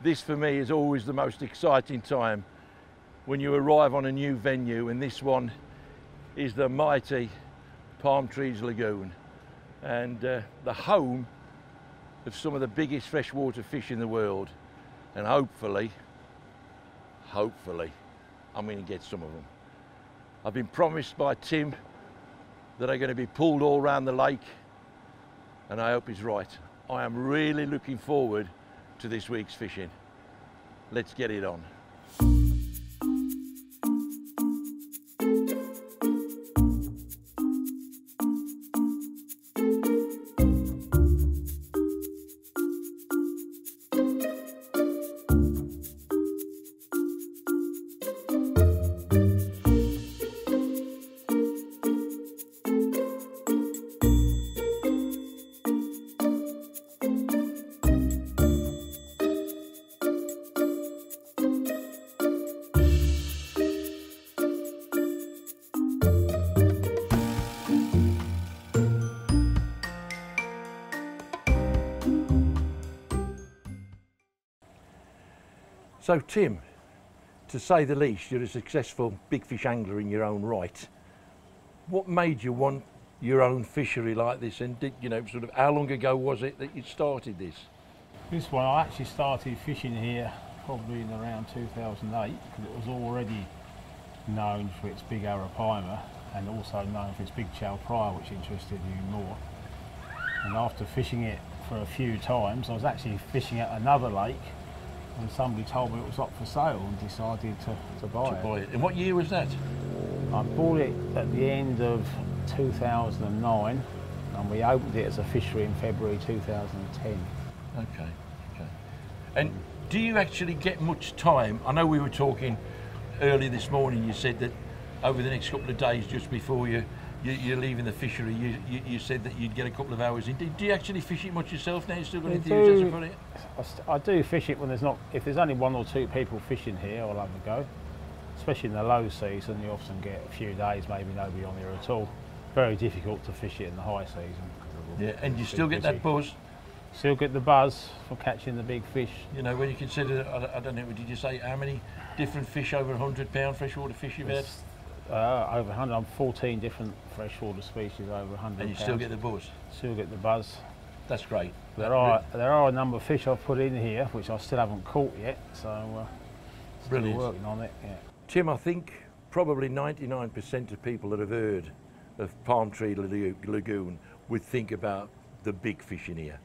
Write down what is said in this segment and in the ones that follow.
This for me is always the most exciting time when you arrive on a new venue, and this one is the mighty Palm Tree Lagoon, and the home of some of the biggest freshwater fish in the world. And hopefully I'm going to get some of them. I've been promised by Tim that they're going to be pulled all around the lake, and I hope he's right. I am really looking forward to this week's fishing. Let's get it on. So Tim, to say the least, you're a successful big fish angler in your own right. What made you want your own fishery like this, and did, you know, sort of how long ago was it that you started this? This one, I actually started fishing here probably in around 2008, because it was already known for its big Arapaima and also known for its big chalpraya, which interested me more. And after fishing it for a few times, I was actually fishing at another lake, and somebody told me it was up for sale and decided to buy it. And what year was that? I bought it at the end of 2009, and we opened it as a fishery in February 2010. Okay. And do you actually get much time? I know we were talking early this morning, you said that over the next couple of days, just before you're leaving the fishery, you said that you'd get a couple of hours in. Do you actually fish it much yourself now? You still got enthusiasm for it? I do fish it when if there's only one or two people fishing here, I'll have a go. Especially in the low season, you often get a few days, maybe nobody on here at all. Very difficult to fish it in the high season. Yeah, and you still get that buzz? Still get the buzz for catching the big fish. You know, when you consider, I don't know, did you say how many different fish, over 100 pound freshwater fish you've had? Over 100, I'm 14 different freshwater species over 100 And you still get the buzz? Still get the buzz. That's great. There are a number of fish I've put in here, which I still haven't caught yet, so still working on it, yeah. Tim, I think probably 99% of people that have heard of Palm Tree Lagoon would think about the big fish in here,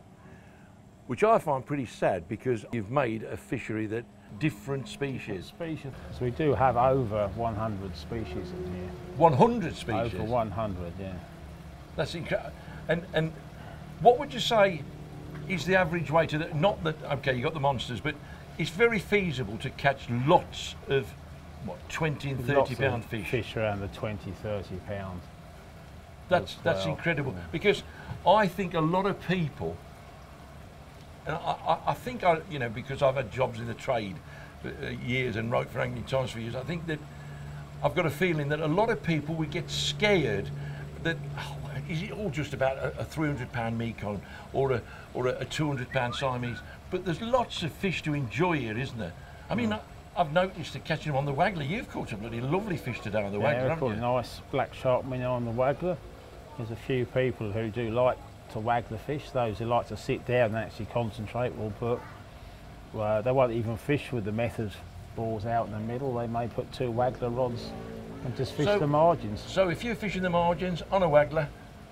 which I find pretty sad, because you've made a fishery that different species. So we do have over 100 species in here. 100 species? Over 100, yeah. That's incredible. And what would you say is the average way to not that, okay, you got the monsters, but it's very feasible to catch lots of, what, 20 and 30 pound fish? Fish around the 20, 30 pound. That's incredible, yeah. Because I think a lot of people, and I think, you know, because I've had jobs in the trade for years and wrote for Angling Times for years, I think that I've got a feeling that a lot of people would get scared that, oh, is it all just about a 300 pound Mekong or a 200 pound Siamese? But there's lots of fish to enjoy here, isn't there? I mean, I've noticed that catching them on the waggler, you've caught a bloody lovely fish today on the waggler, haven't you? Yeah, nice black shark minnow on the waggler. There's a few people who do like to wag the fish. Those who like to sit down and actually concentrate will put, they won't even fish with the method balls out in the middle. They may put 2 waggler rods and just fish the margins. So if you're fishing the margins on a waggler,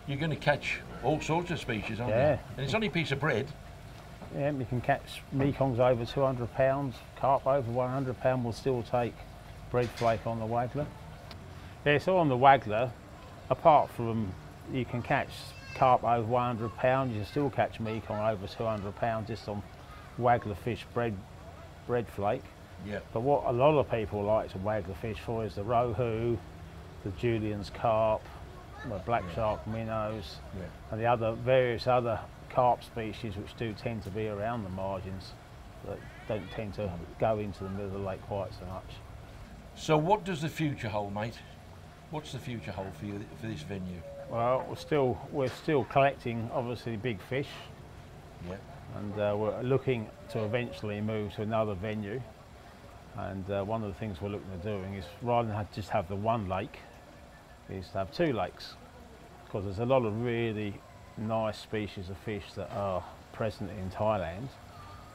you're going to catch all sorts of species, aren't you? And it's only a piece of bread. Yeah, you can catch Mekongs over 200 pounds, carp over 100 pounds will still take bread flake on the waggler. Yeah, so on the waggler, apart from you can catch carp over 100 pounds, you can still catch Mekong over 200 pounds just on waggler fish bread flake. Yeah. But what a lot of people like to waggler fish for is the rohu, the Julian's carp, the black shark minnows, and the various other carp species which do tend to be around the margins, that don't tend to go into the middle of the lake quite so much. So what does the future hold, mate? What's the future hold for you for this venue? Well, we're still collecting obviously big fish. Yeah. and we're looking to eventually move to another venue. And one of the things we're looking at doing is, rather than just have the one lake, is to have 2 lakes, because there's a lot of really nice species of fish that are present in Thailand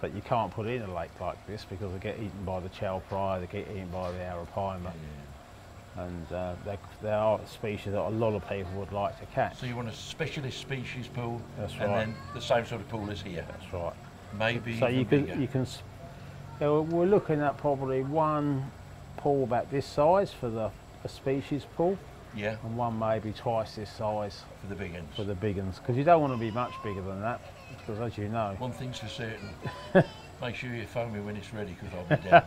that you can't put in a lake like this because they get eaten by the chow prai, they get eaten by the Arapaima. And there are species that a lot of people would like to catch. So you want a specialist species pool, That's and right. then the same sort of pool as here. That's right. Maybe So even you can. We're looking at probably one pool about this size for the species pool. Yeah. And one maybe twice this size For the big ones. for the big ones, because you don't want to be much bigger than that, because as you know. One thing's for certain, make sure you phone me when it's ready, because I'll be down.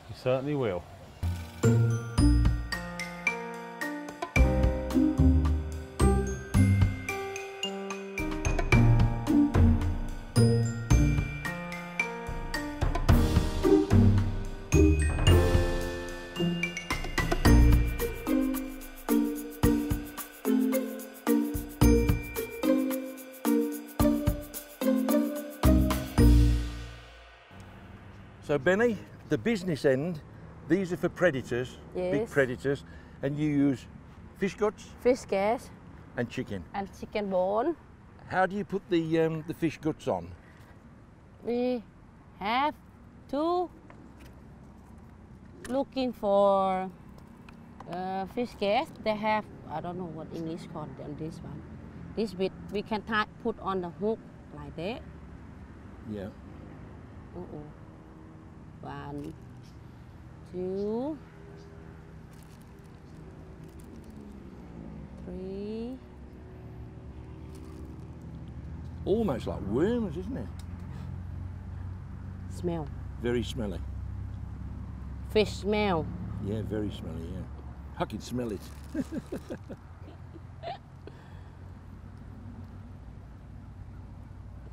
You certainly will. So Benny, the business end, these are for predators, big Yes. predators, and you use fish guts Fish gas and chicken. and chicken bone. How do you put the fish guts on? We have to looking for fish gas. They have, I don't know what English called on this one. This bit we can put on the hook like that. Yeah. Uh-oh. 1, 2, 3. Almost like worms, isn't it? Smell. Very smelly. Fish smell. Yeah, very smelly, yeah. I can smell it.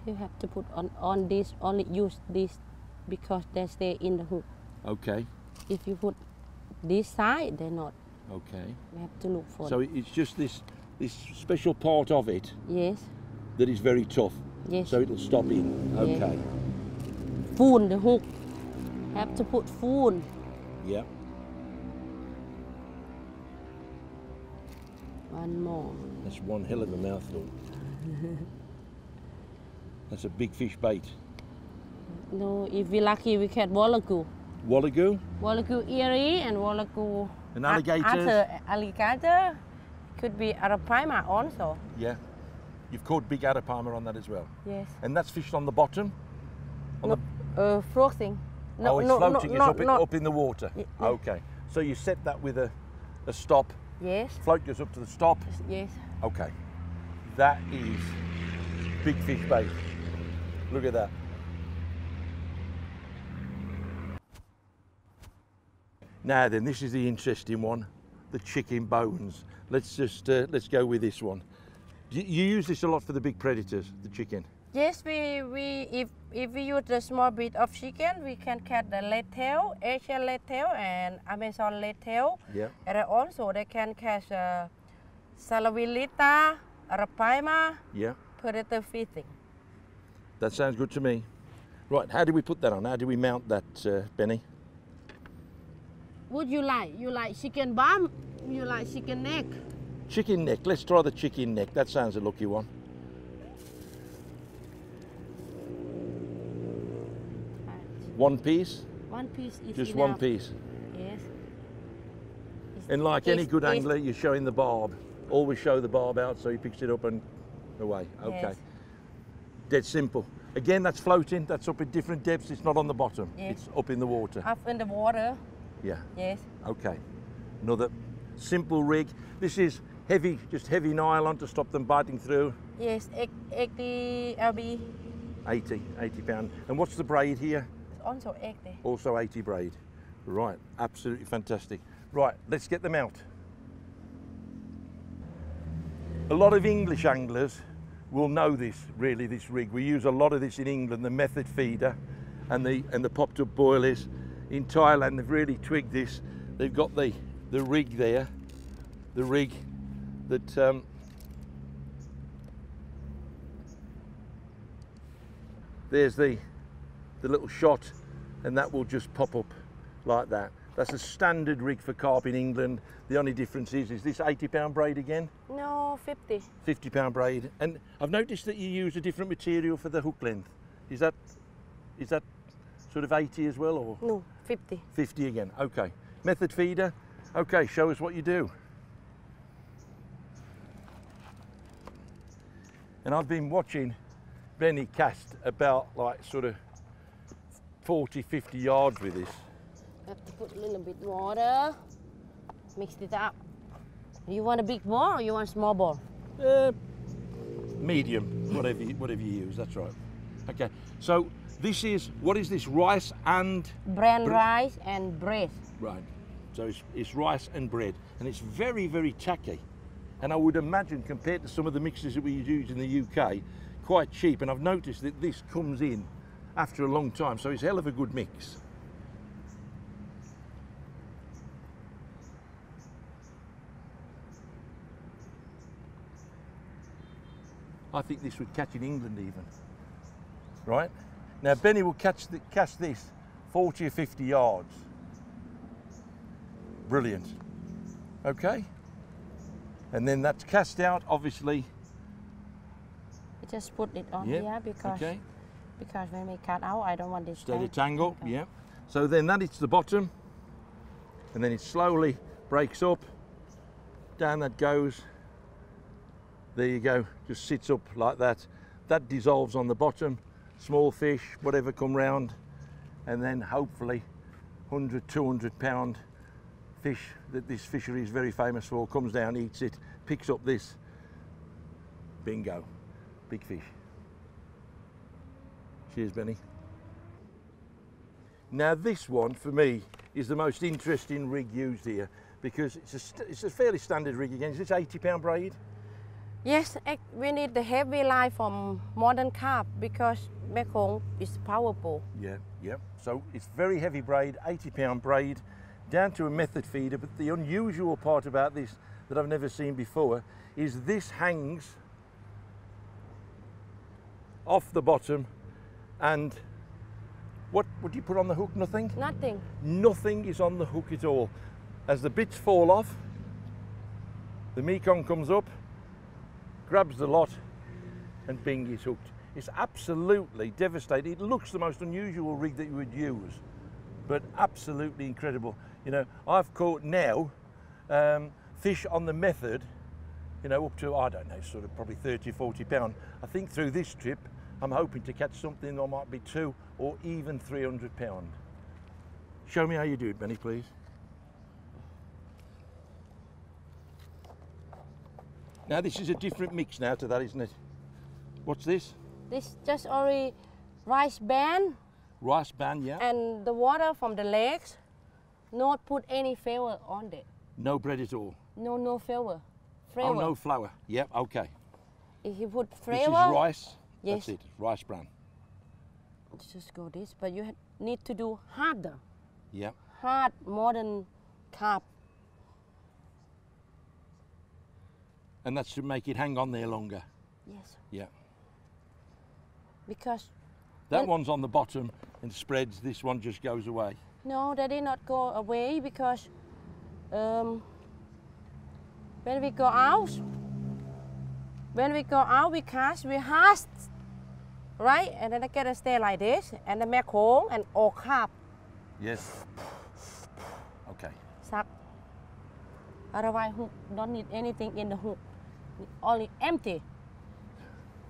You have to put on this, only use this because they stay in the hook. Okay, If you put this side, they're not. okay. We have to look for So it. it's just this special part of it Yes, that is very tough, yes. so it'll stop in. Yeah. Okay, Spoon, the hook. Have to put spoon. yeah. One more. That's one hell of a mouthful. That's a big fish bait. No, if we're lucky, we catch wallagu. Wallagu, Wallagu erie and wallagu. an alligator. Alligator. Could be Arapaima also. Yeah. You've caught big Arapaima on that as well. Yes. And that's fished on the bottom? On No, floating. No, oh, it's no, floating, no, it's up in the water. Yeah. Okay. So you set that with a stop, Yes, float goes up to the stop. yes. Okay. That is big fish bait. Look at that. Now then, this is the interesting one, the chicken bones. Let's just let's go with this one. You use this a lot for the big predators, the chicken. Yes, if we use the small bit of chicken, we can catch the red tail, Asian red tail, and Amazon red tail. Yeah. And also they can catch Salawilita, Arapaima, Yeah. predator fishing. That sounds good to me. Right, how do we put that on? How do we mount that, Benny? Would you like? You like chicken bum? You like chicken neck? Chicken neck. Let's try the chicken neck. That sounds a lucky one. One piece? One piece is Just enough. one piece. Yes. And like any It's- good it's- angler, you're showing the barb. Always show the barb out so he picks it up and away. Okay. Yes. Dead simple. Again, that's floating. That's up at different depths. It's not on the bottom. Yes. It's up in the water. Up in the water. Yeah. Yes. Okay. Another simple rig. This is heavy, just heavy nylon to stop them biting through. Yes. 80 lb. 80 pound. And what's the braid here? Also 80. Also 80 braid. Right, absolutely fantastic. Right, let's get them out. A lot of English anglers will know this, really, this rig. We use a lot of this in England, the method feeder and the popped up boilies. In Thailand, they've really twigged this. They've got the rig there, the rig that there's the little shot, and that will just pop up like that. That's a standard rig for carp in England. The only difference is this 80-pound braid again? No, 50. 50-pound braid. And I've noticed that you use a different material for the hook length. Is that sort of 80 as well, or? No, 50. 50 again, okay. Method feeder, okay, show us what you do. And I've been watching Benny cast about like sort of 40, 50 yards with this. Have to put a little bit water, mix it up. You want a big ball or you want a small ball? Medium, whatever you use, that's right. Okay, so this is, what is this, rice and? Bran rice and bread. Right, so it's rice and bread, and it's very, very tacky. And I would imagine, compared to some of the mixes that we use in the UK, quite cheap. And I've noticed that this comes in after a long time, so it's a hell of a good mix. I think this would catch in England even, right? Now Benny will catch this 40 or 50 yards. Brilliant, okay? And then that's cast out, obviously. You just put it on here because when we cut out, I don't want this to tangle. Yeah. So then that hits the bottom, and then it slowly breaks up. Down that goes. There you go. Just sits up like that. That dissolves on the bottom. Small fish, whatever, come round, and then hopefully 100, 200-pound fish that this fishery is very famous for comes down, eats it, picks up this. Bingo, big fish. Cheers, Benny. Now this one for me is the most interesting rig used here, because it's a fairly standard rig again. Is this 80-pound braid? Yes, we need the heavy line from modern carp because Mekong is powerful. Yeah. So it's very heavy braid, 80-pound braid, down to a method feeder. But the unusual part about this that I've never seen before is this hangs off the bottom, and what would you put on the hook? Nothing? Nothing. Nothing is on the hook at all. As the bits fall off, the Mekong comes up, grabs the lot, and bing, it's hooked. It's absolutely devastating. It looks the most unusual rig that you would use, but absolutely incredible. You know, I've caught now fish on the method, you know, up to, I don't know, sort of probably 30, 40 pound. I think through this trip, I'm hoping to catch something that might be 200 or even 300 pound. Show me how you do it, Benny, please. Now this is a different mix now to that, isn't it? What's this? This just only rice bran. Rice bran, yeah. And the water from the legs, not put any flavor on it. No bread at all? No flavor. Oh, no flour. Yep, okay. If you put flavor. This is rice. Yes. That's it, rice bran. Just go this, but you need to do harder. Yep. Hard modern carp. And that's to make it hang on there longer? Yes. Yeah. Because that one's on the bottom and spreads, this one just goes away? No, they did not go away because when we go out, we cast, we cast, right? And then I get to stay like this, and the Mekong and all carp. Yes. Okay. Suck. Otherwise, hook don't need anything in the hook. Only empty.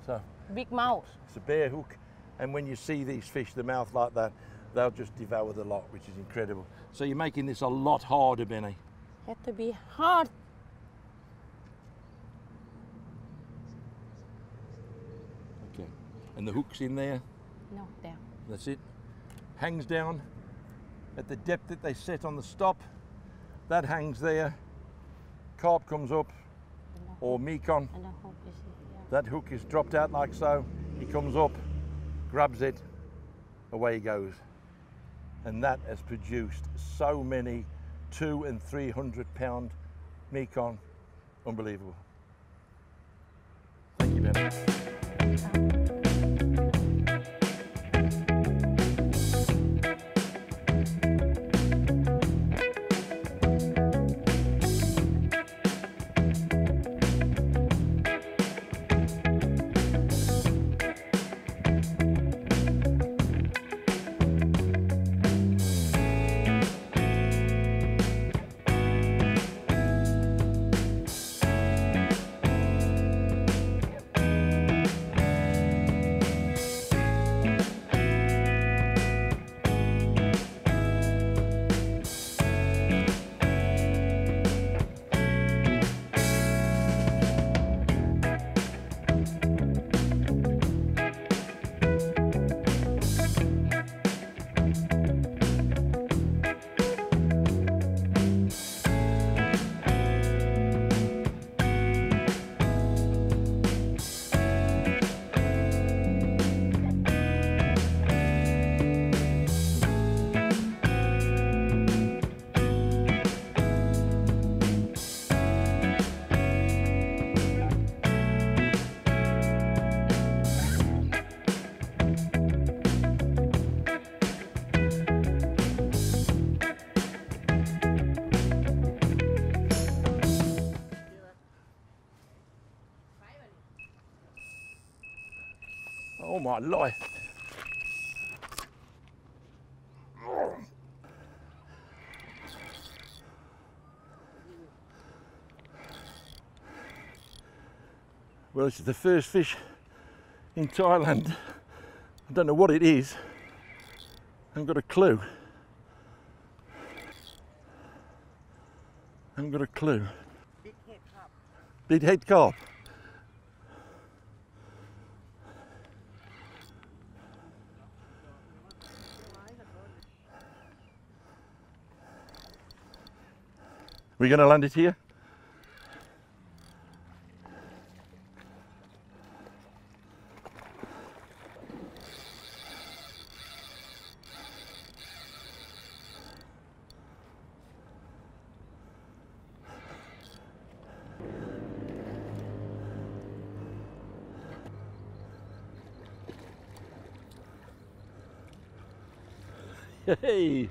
So big mouth. It's a bare hook, and when you see these fish, the mouth like that, they'll just devour the lot, which is incredible. So you're making this a lot harder, Benny. Have to be hard. Okay. And the hook's in there? No, there. That's it. Hangs down at the depth that they set on the stop. That hangs there. Carp comes up, or Mekong. And the hook is here. That hook is dropped out like so. He comes up, grabs it, away he goes. And that has produced so many 200 and 300 pound Mekong. Unbelievable. Thank you, Ben. Oh my life. Well, this is the first fish in Thailand. I don't know what it is. I haven't got a clue. I haven't got a clue. Big head carp. Big head carp. We're going to land it here? Hey!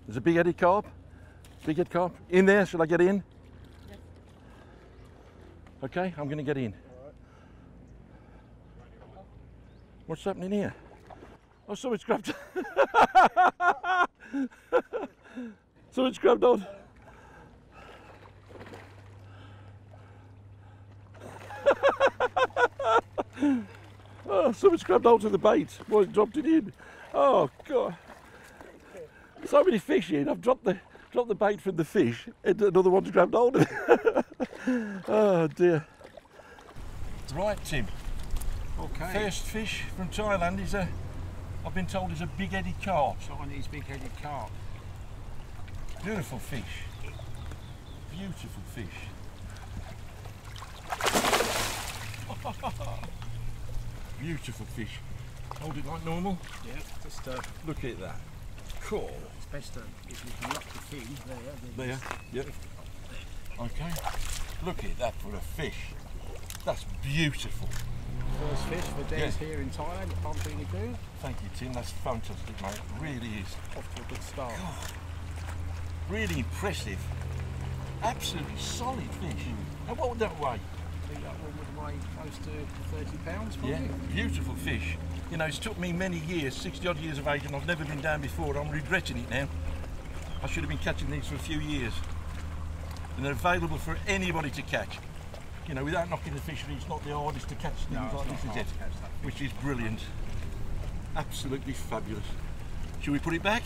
There's a big-headed carp. Big-headed carp. In there, shall I get in? Yes. Okay, I'm going to get in. What's happening here? Oh, someone's grabbed. Someone's grabbed on. Oh, someone's grabbed hold of the bait. Boy, dropped it in. Oh God! So many fish in. I've dropped the bait from the fish, and another one's grabbed hold of it. Oh dear. Right, Tim. Okay. First fish from Thailand is I've been told is a big-headed carp. Chinese big-headed carp. Beautiful fish. Beautiful fish. Beautiful fish. Hold it like normal. Yeah, just Look at that. Cool. it's best if you can lock the fin there. There. Yep. Okay. Look at that for a fish. That's beautiful. First fish for days here in Thailand at Palm Tree Lagoon. Thank you, Tim. That's fantastic, mate. It really is. Off to a good start. God. Really impressive. Absolutely solid fish. And what would that weigh? I think that one would weigh close to 30 pounds probably. Yeah, beautiful fish. You know, it's took me many years, 60 odd years of age, and I've never been down before. I'm regretting it now. I should have been catching these for a few years. And they're available for anybody to catch. You know, without knocking the fishery, it's not the hardest to catch things like this, is it? Which is brilliant. Absolutely fabulous. Should we put it back?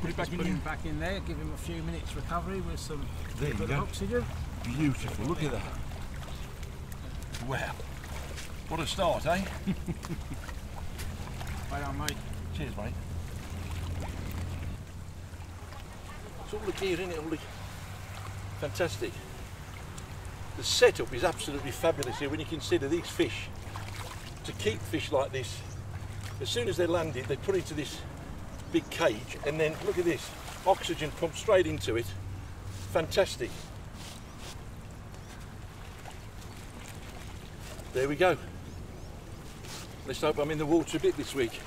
Put it back in Put here? him back in there, give him a few minutes recovery with some There you good go. oxygen. Beautiful, look at that. Wow. What a start, eh? Right on, mate. Cheers, mate. It's all the gear in it, all the... Fantastic. The setup is absolutely fabulous here when you consider these fish. To keep fish like this, as soon as they're landed, they put into this big cage, and then look at this, oxygen pumped straight into it. Fantastic. There we go. Let's hope I'm in the water a bit this week.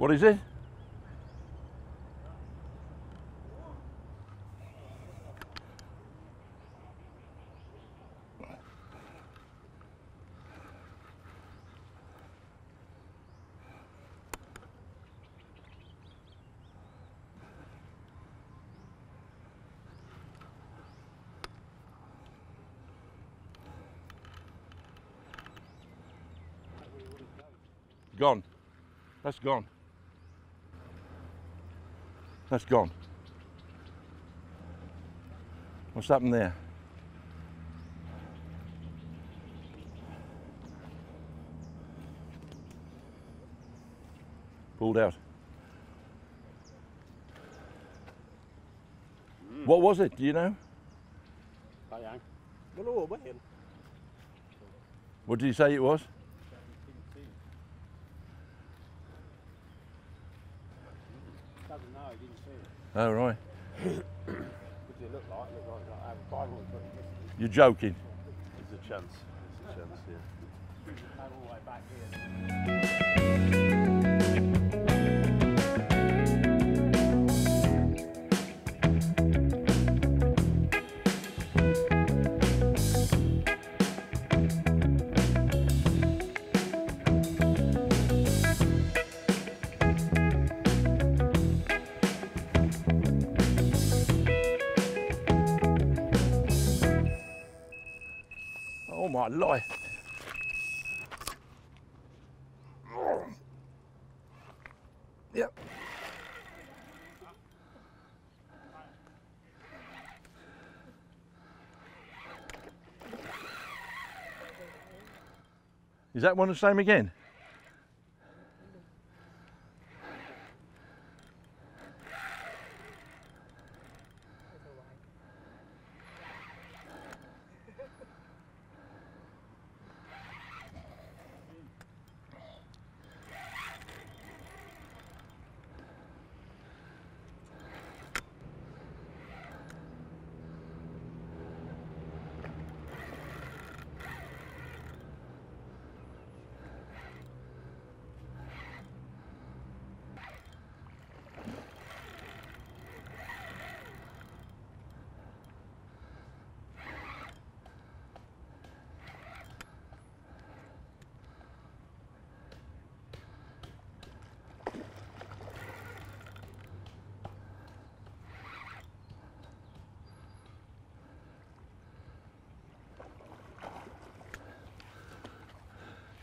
What is it? Gone. That's gone. That's gone. What's happened there? Pulled out. What was it? Do you know? What did you say it was? Doesn't know, he didn't see it. Oh, right. What does it look like? It looks like Arapaima. You're joking. There's a chance. There's a chance, yeah. Came all the way back Oh my life. Yep. Is that one the same again?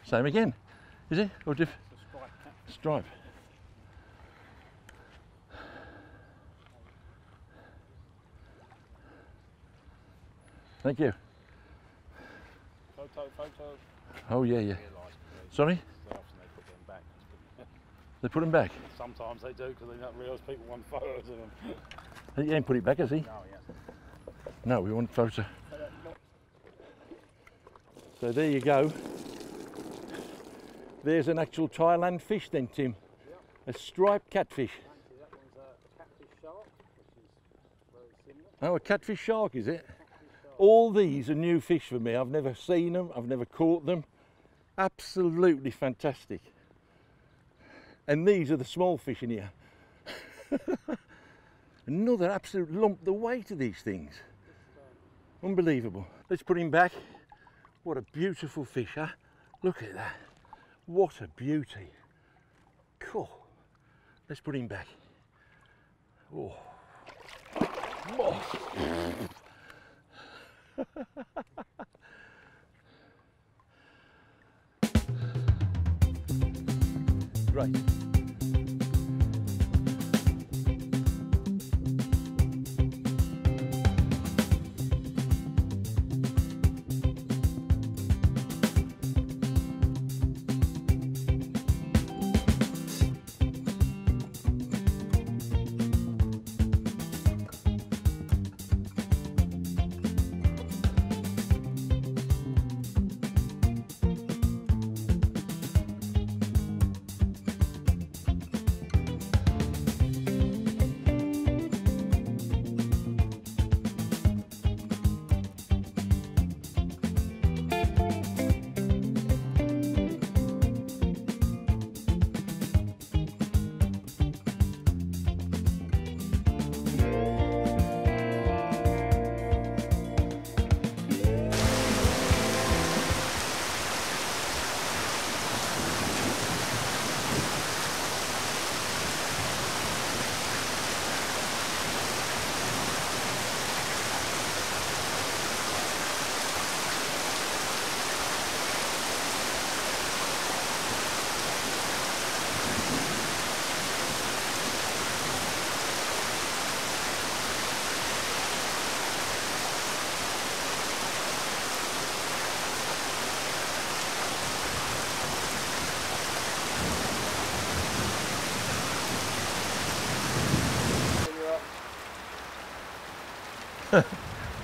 Same again, is it? Or diff? Stripe. Thank you. Photo. Oh yeah, yeah. Sorry? They put them back? Sometimes they do because they don't realise people want photos of them. He ain't put it back, has he? No, he hasn't. No, we want photo. So there you go. There's an actual Thailand fish then, Tim. Yep. A striped catfish. Actually, that one's a catfish shark, which is very similar. Oh, a catfish shark, is it? Catfish shark. All these are new fish for me. I've never seen them, I've never caught them. Absolutely fantastic. And these are the small fish in here. Another absolute lump the weight of these things. Unbelievable. Let's put him back. What a beautiful fish, huh? Look at that. What a beauty. Cool. Let's put him back. Oh. Oh. Great.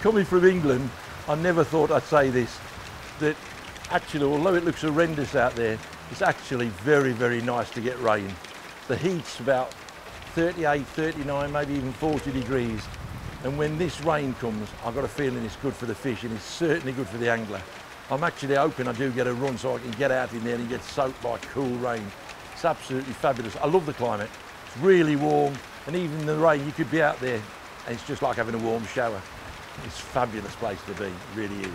coming from England, I never thought I'd say this, that actually, although it looks horrendous out there, it's actually very, very nice to get rain. The heat's about 38, 39, maybe even 40 degrees. And when this rain comes, I've got a feeling it's good for the fish, and it's certainly good for the angler. I'm actually hoping I do get a run so I can get out in there and get soaked by cool rain. It's absolutely fabulous. I love the climate. It's really warm, and even in the rain, you could be out there and it's just like having a warm shower. It's a fabulous place to be, it really is.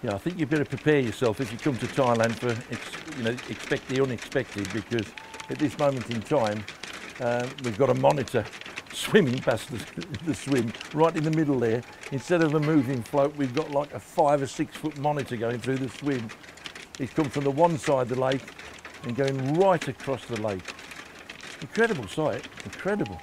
Yeah, I think you better prepare yourself if you come to Thailand for, expect the unexpected, because at this moment in time, we've got a monitor swimming past the swim right in the middle there. Instead of a moving float, we've got like a 5 or 6 foot monitor going through the swim. It's come from the one side of the lake and going right across the lake. Incredible sight, incredible.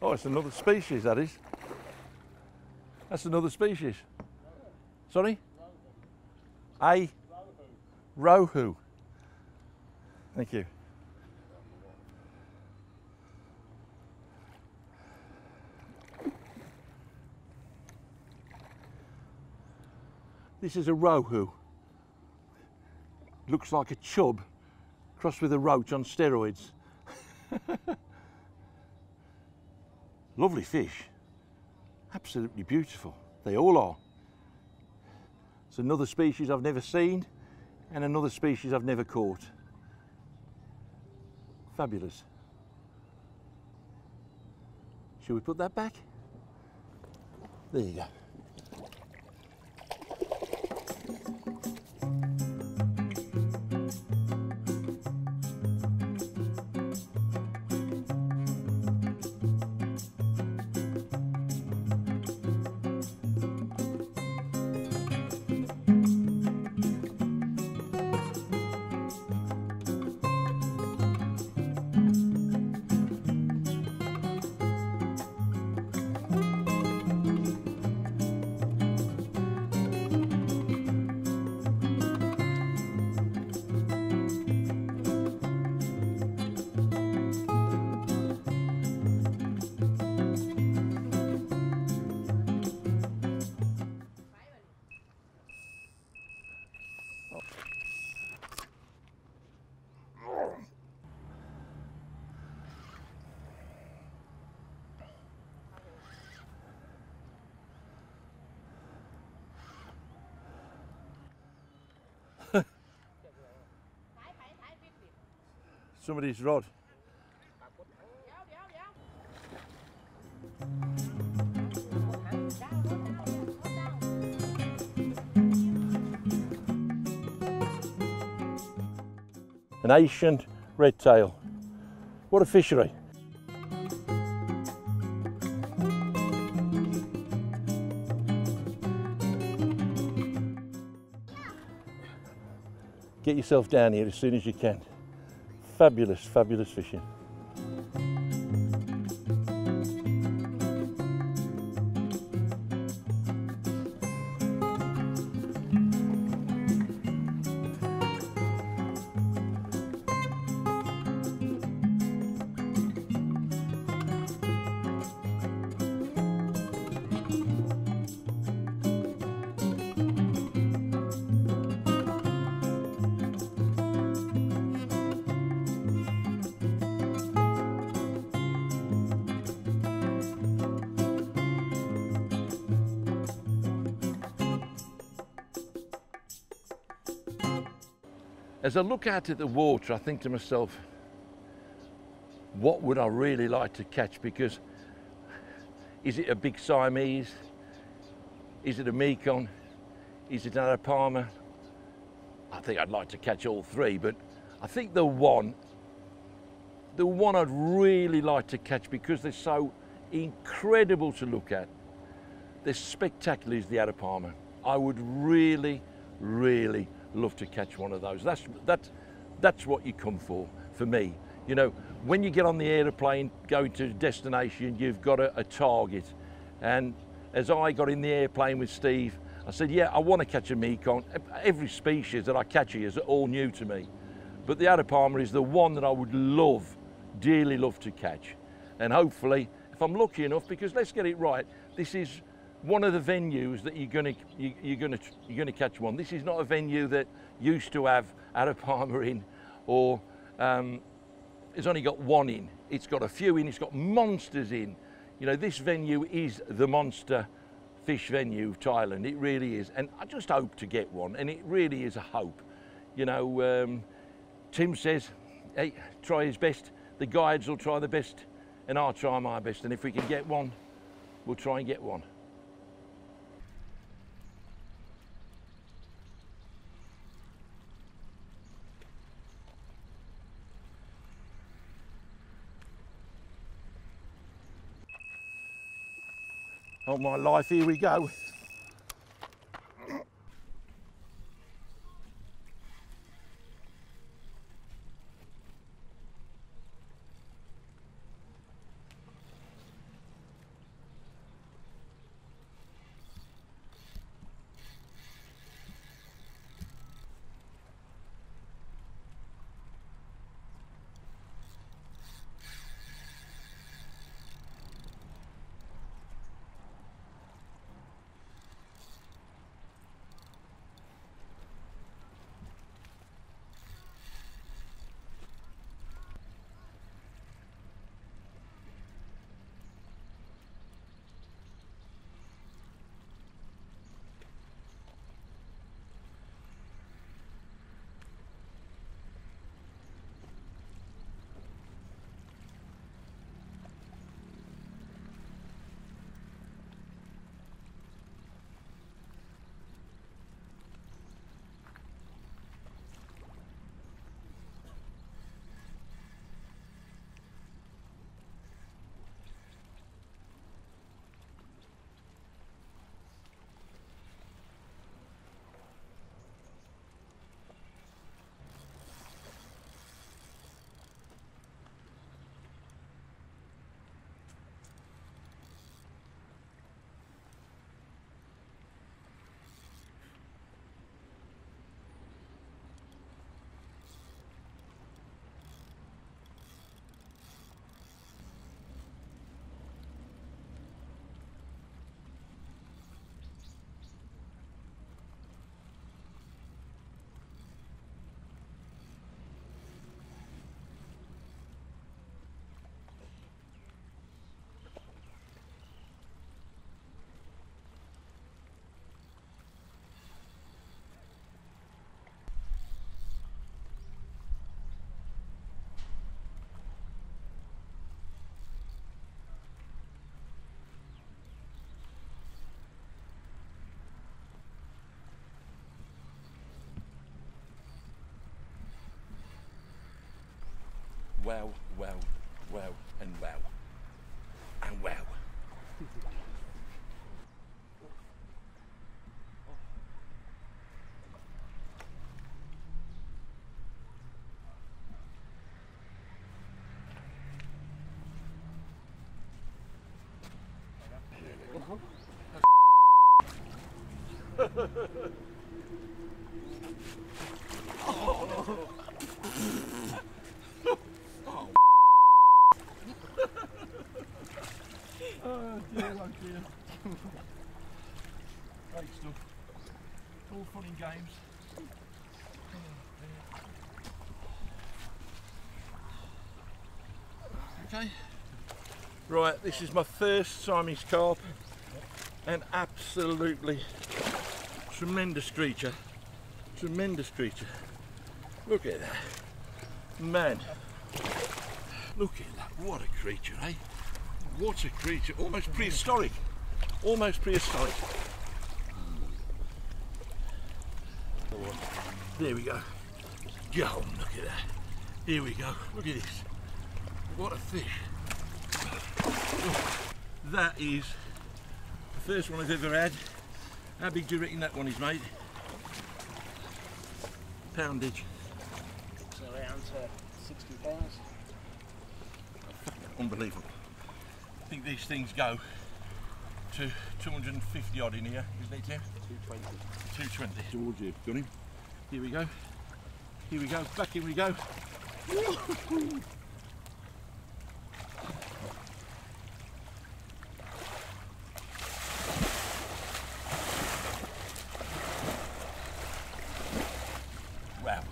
Oh, it's another species, that is. That's another species. Sorry? A rohu. Thank you. This is a rohu. Looks like a chub crossed with a roach on steroids. Lovely fish, absolutely beautiful. They all are. It's another species I've never seen and another species I've never caught. Fabulous. Shall we put that back? There you go. Somebody's rod. An ancient red tail. What a fishery. get yourself down here as soon as you can. Fabulous, fabulous fishing. As I look out at the water, I think to myself, what would I really like to catch? Because is it a big Siamese? Is it a Mekong? Is it an Arapaima? I think I'd like to catch all three, but I think the one I'd really like to catch, because they're so incredible to look at, they're spectacular, is the Arapaima. I would really, really love to catch one of those. That's what you come for me. You know, when you get on the airplane going to a destination, you've got a target. And as I got in the airplane with Steve, I said, yeah, I want to catch a Mekong. Every species that I catch here is all new to me. But the Arapaima is the one that I would love, dearly love to catch. And hopefully, if I'm lucky enough, because let's get it right, this is one of the venues that you're gonna catch one. This is not a venue that used to have Arapaima in, or it's only got one in. It's got a few in. It's got monsters in. You know, this venue is the monster fish venue of Thailand. It really is, and I just hope to get one. And it really is a hope. You know, Tim says, hey, try his best. The guides will try the best, and I'll try my best. And if we can get one, we'll try and get one. Oh my life, here we go. Wow, wow, wow, and wow, and wow. Oh dear, oh dear. Great stuff. All fun and games. Okay. Right, this is my first Siamese carp, and absolutely tremendous creature. Tremendous creature. Look at that. Man. Look at that. What a creature, eh? What a creature. Almost prehistoric. Almost prehistoric. There we go. Go on, look at that. Here we go. Look at this. What a fish. That is the first one I've ever had. How big do you reckon that one is, mate? Poundage. It's around 60 pounds. Unbelievable. I think these things go to 250 odd in here, isn't it, Tim? 220. 220. Towards you. Got him. Here we go. Here we go. Back in we go. Wow.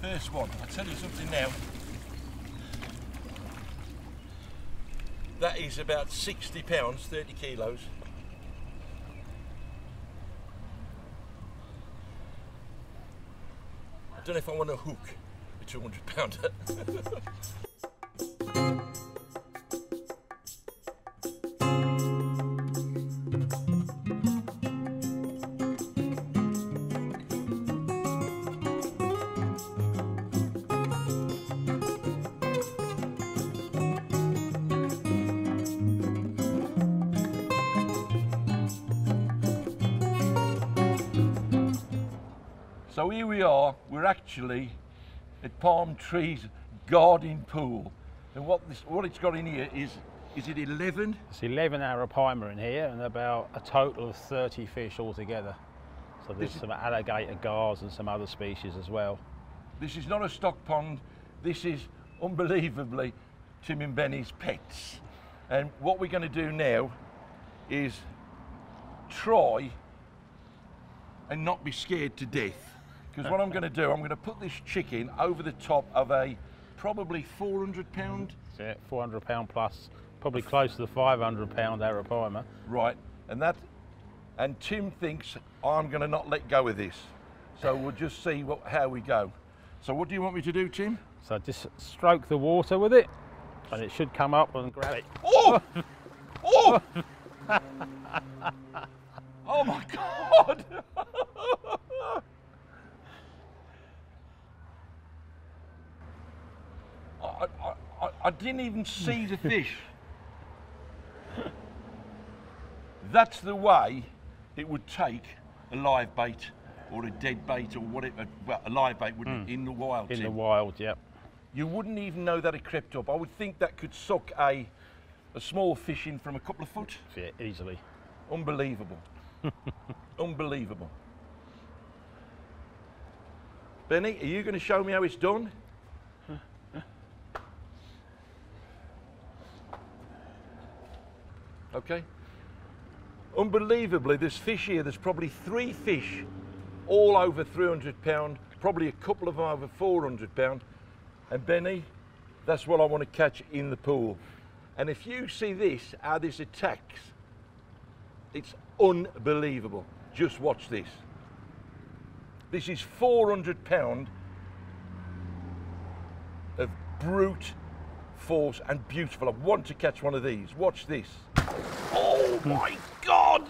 First one. I'll tell you something now. That is about 60 pounds, 30 kilos. I don't know if I want to hook a 200 pounder. So here we are, we're actually at Palm Tree's garden pool. And what it's got in here is it 11? It's 11 Arapaima in here and about a total of 30 fish altogether. So there's some alligator gars and some other species as well. This is not a stock pond, this is unbelievably Tim and Benny's pets. And what we're going to do now is try and not be scared to death. Because what I'm going to do, I'm going to put this chicken over the top of a probably 400 pound. Yeah, 400 pound plus, probably close to the 500 pound Arapaima. Right, and Tim thinks I'm going to not let go of this. So we'll just see how we go. So what do you want me to do, Tim? So just stroke the water with it and it should come up and grab it. Oh! Oh! Oh my God! I didn't even see the fish. That's the way it would take a live bait or a dead bait or whatever. Well, a live bait wouldn't in the wild. In Tim. the wild, yep. You wouldn't even know that it crept up. I would think that could suck a small fish in from a couple of foot. Yeah, easily. Unbelievable. Unbelievable. Benny, are you going to show me how it's done? Okay. Unbelievably, there's fish here. There's probably 3 fish, all over 300 pound, probably a couple of them over 400 pound. And Benny, that's what I want to catch in the pool. And if you see this, how this attacks, it's unbelievable. Just watch this. This is 400 pound of brute force and beautiful. I want to catch one of these. Watch this. Oh my God!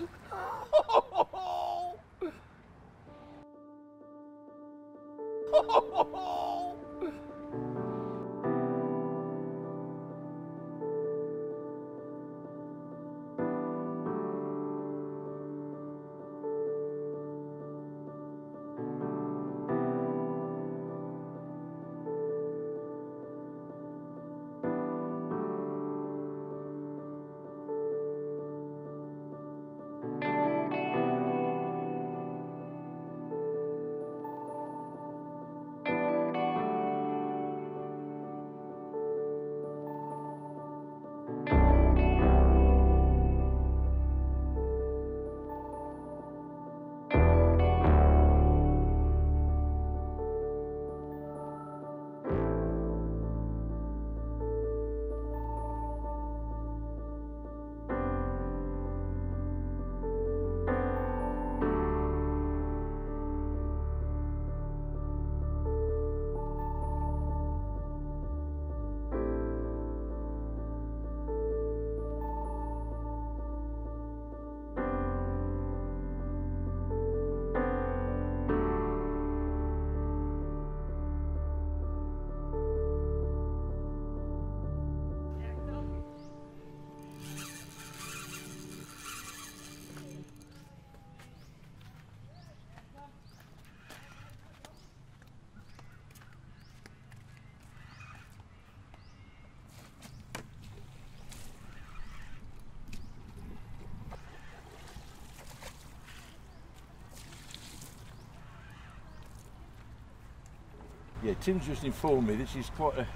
Yeah, Tim's just informed me this is quite a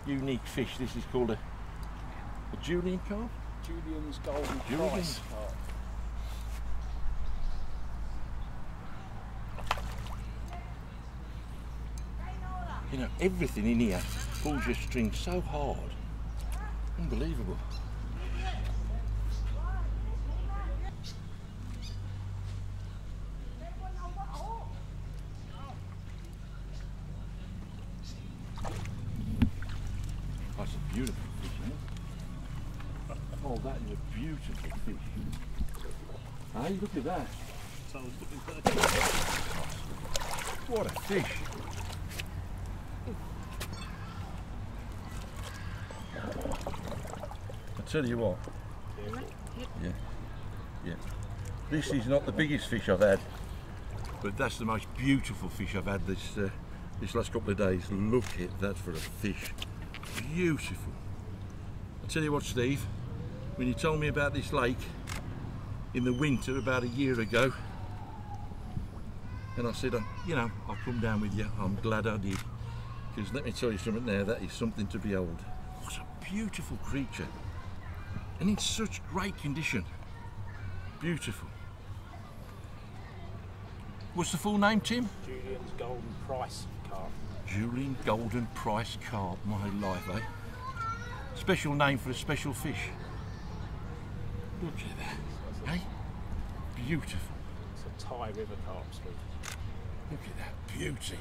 unique fish. This is called a Julian carp? Julian's golden Julian. price carp. You know, everything in here pulls your string so hard. Unbelievable. That's a beautiful fish, isn't it? Oh, that is a beautiful fish. Hey, look at that. So I was looking for the What a fish. I tell you what. Yeah. This is not the biggest fish I've had, but that's the most beautiful fish I've had this last couple of days. Look at that for a fish. Beautiful. I tell you what, Steve, when you told me about this lake in the winter about a year ago, and I said, you know, I'll come down with you. I'm glad I did, because let me tell you something now, that is something to behold. What a beautiful creature, and in such great condition. Beautiful. What's the full name, Tim? Julian's golden price carp. Julian golden price carp. My life, eh? Special name for a special fish. Look at that, eh? Beautiful. It's a Thai river carp, Steve. Look at that beauty.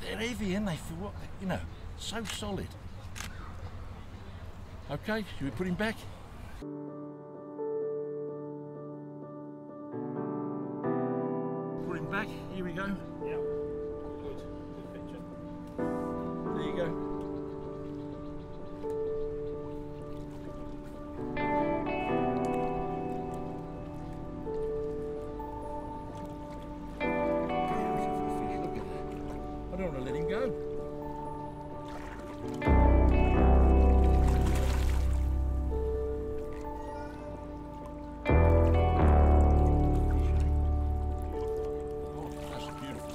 They're heavy, aren't they? For what, you know, so solid. Okay, should we put him back? Put him back, here we go. Yeah. Good picture. There you go. Beautiful fish, look at that. I don't want to let him go. Oh, that's beautiful.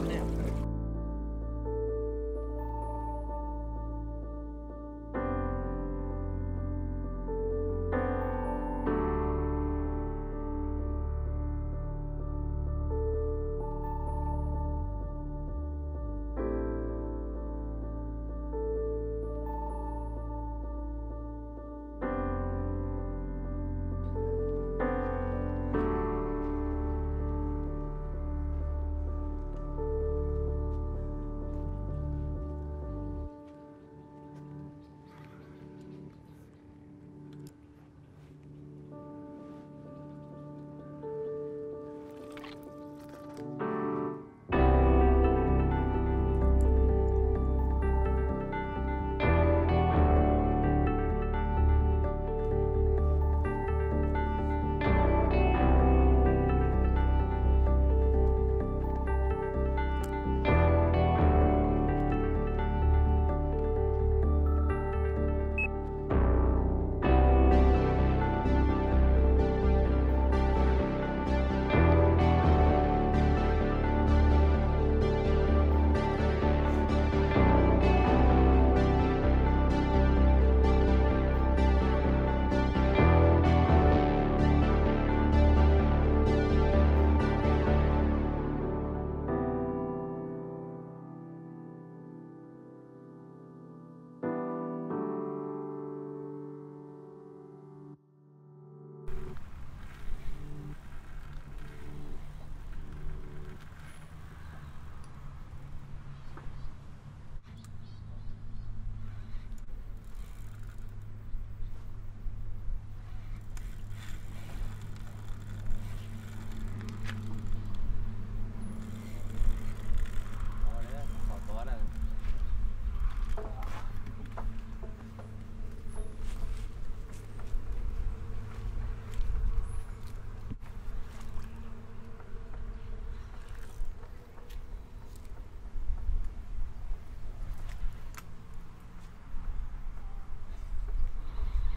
Now,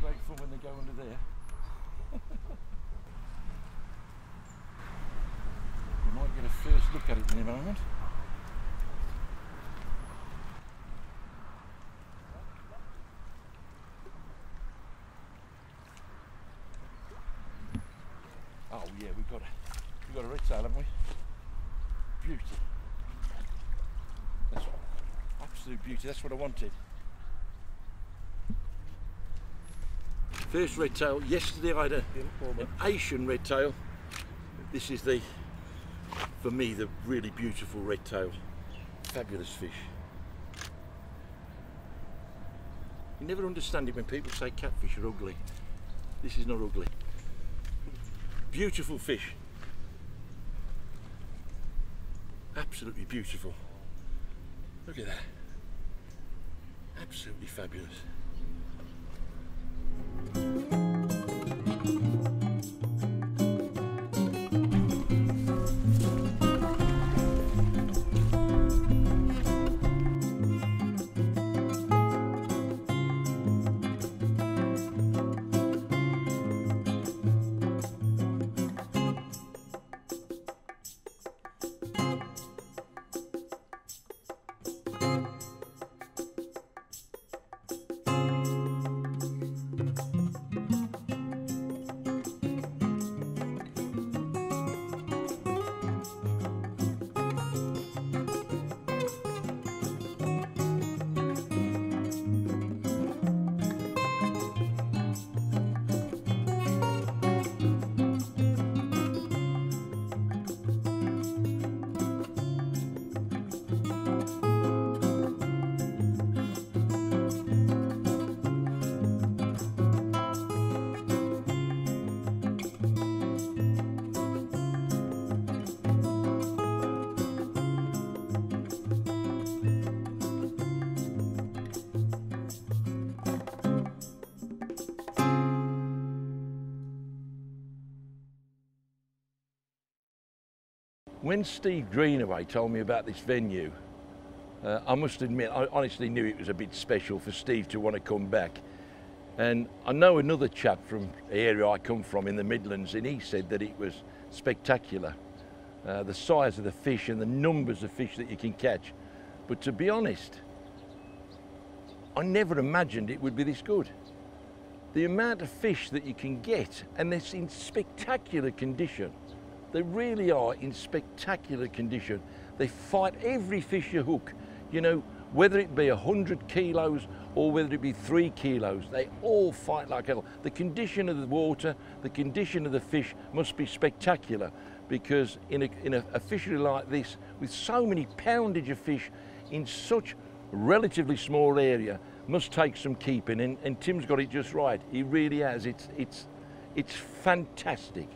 grateful when they go under there. We might get a first look at it in a moment. yeah, we've got a red tail, haven't we? Beauty. That's absolute beauty. That's what I wanted. First red tail. Yesterday I had an Asian red tail. This is for me, the really beautiful red tail. Fabulous fish. You never understand it when people say catfish are ugly. This is not ugly. Beautiful fish. Absolutely beautiful. Look at that. Absolutely fabulous. When Steve Greenaway told me about this venue, I must admit, I honestly knew it was a bit special for Steve to want to come back. And I know another chap from the area I come from in the Midlands, and he said that it was spectacular. The size of the fish and the numbers of fish that you can catch. But to be honest, I never imagined it would be this good. The amount of fish that you can get, and it's in spectacular condition. They really are in spectacular condition. They fight every fish you hook, you know, whether it be 100 kilos or whether it be 3 kilos, they all fight like hell. The condition of the water, the condition of the fish must be spectacular, because in a fishery like this, with so many poundage of fish in such a relatively small area, must take some keeping, and Tim's got it just right. He really has. It's fantastic.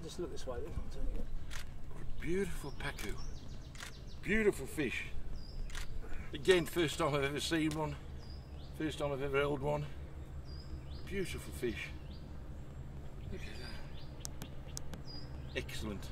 Just look this way. Beautiful pacu. Beautiful fish. Again, first time I've ever seen one. First time I've ever held one. Beautiful fish. Look at that. Excellent.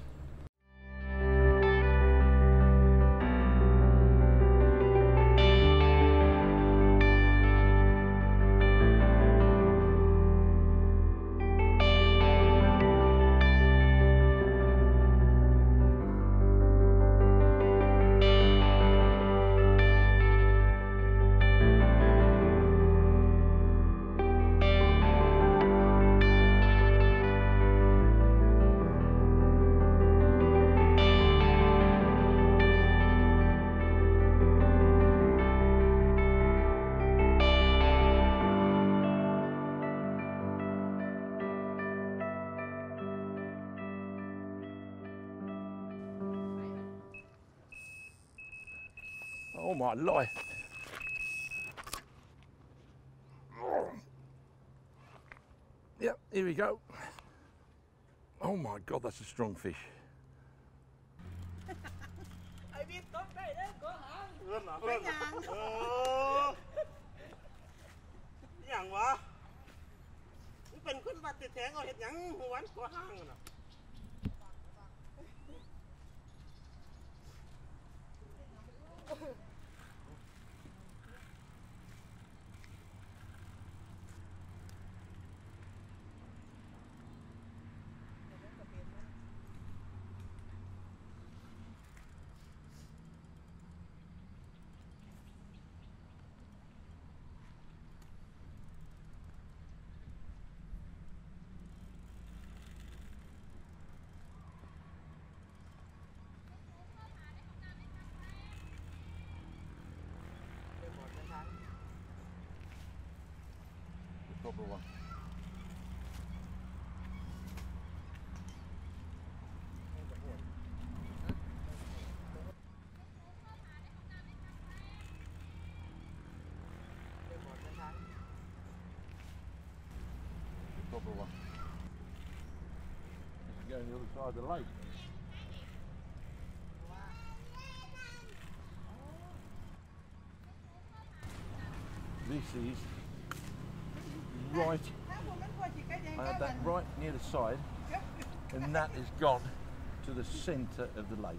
Oh my life. Yep, here we go. Oh my God, that's a strong fish. The proper one. The proper one. This is going the other side of the lake. This is right, I had that right near the side, and that has gone to the centre of the lake,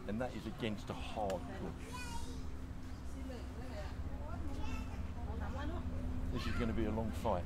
and that is against a hard cliff. This is going to be a long fight.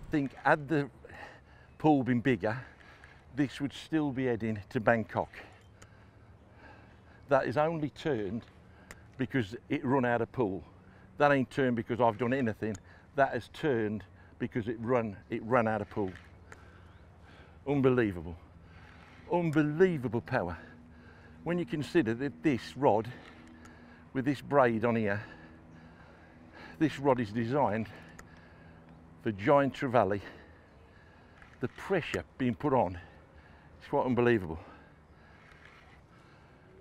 I think had the pool been bigger, this would still be heading to Bangkok. That is only turned because it run out of pool. That ain't turned because I've done anything. That has turned because it ran out of pool. Unbelievable. Unbelievable power. When you consider that this rod, with this braid on here, this rod is designed for giant trevally. The pressure being put on is quite unbelievable.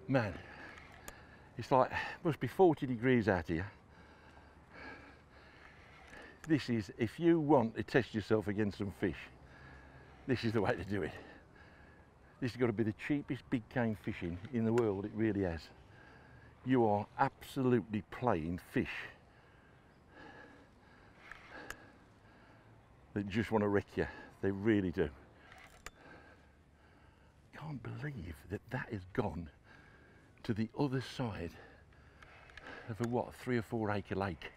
Man, it's like, must be 40 degrees out here. This is, if you want to test yourself against some fish, this is the way to do it. This has got to be the cheapest big game fishing in the world, it really has. You are absolutely playing fish that just want to wreck you. They really do. Can't believe that that has gone to the other side of a, what, 3 or 4 acre lake.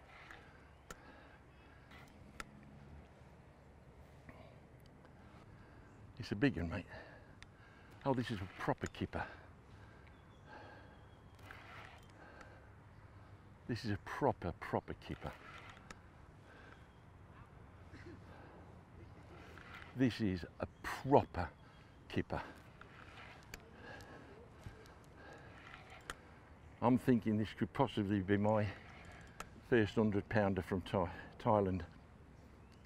It's a big one, mate. Oh, this is a proper kipper. This is a proper kipper. This is a proper kipper. I'm thinking this could possibly be my first 100-pounder from Thailand.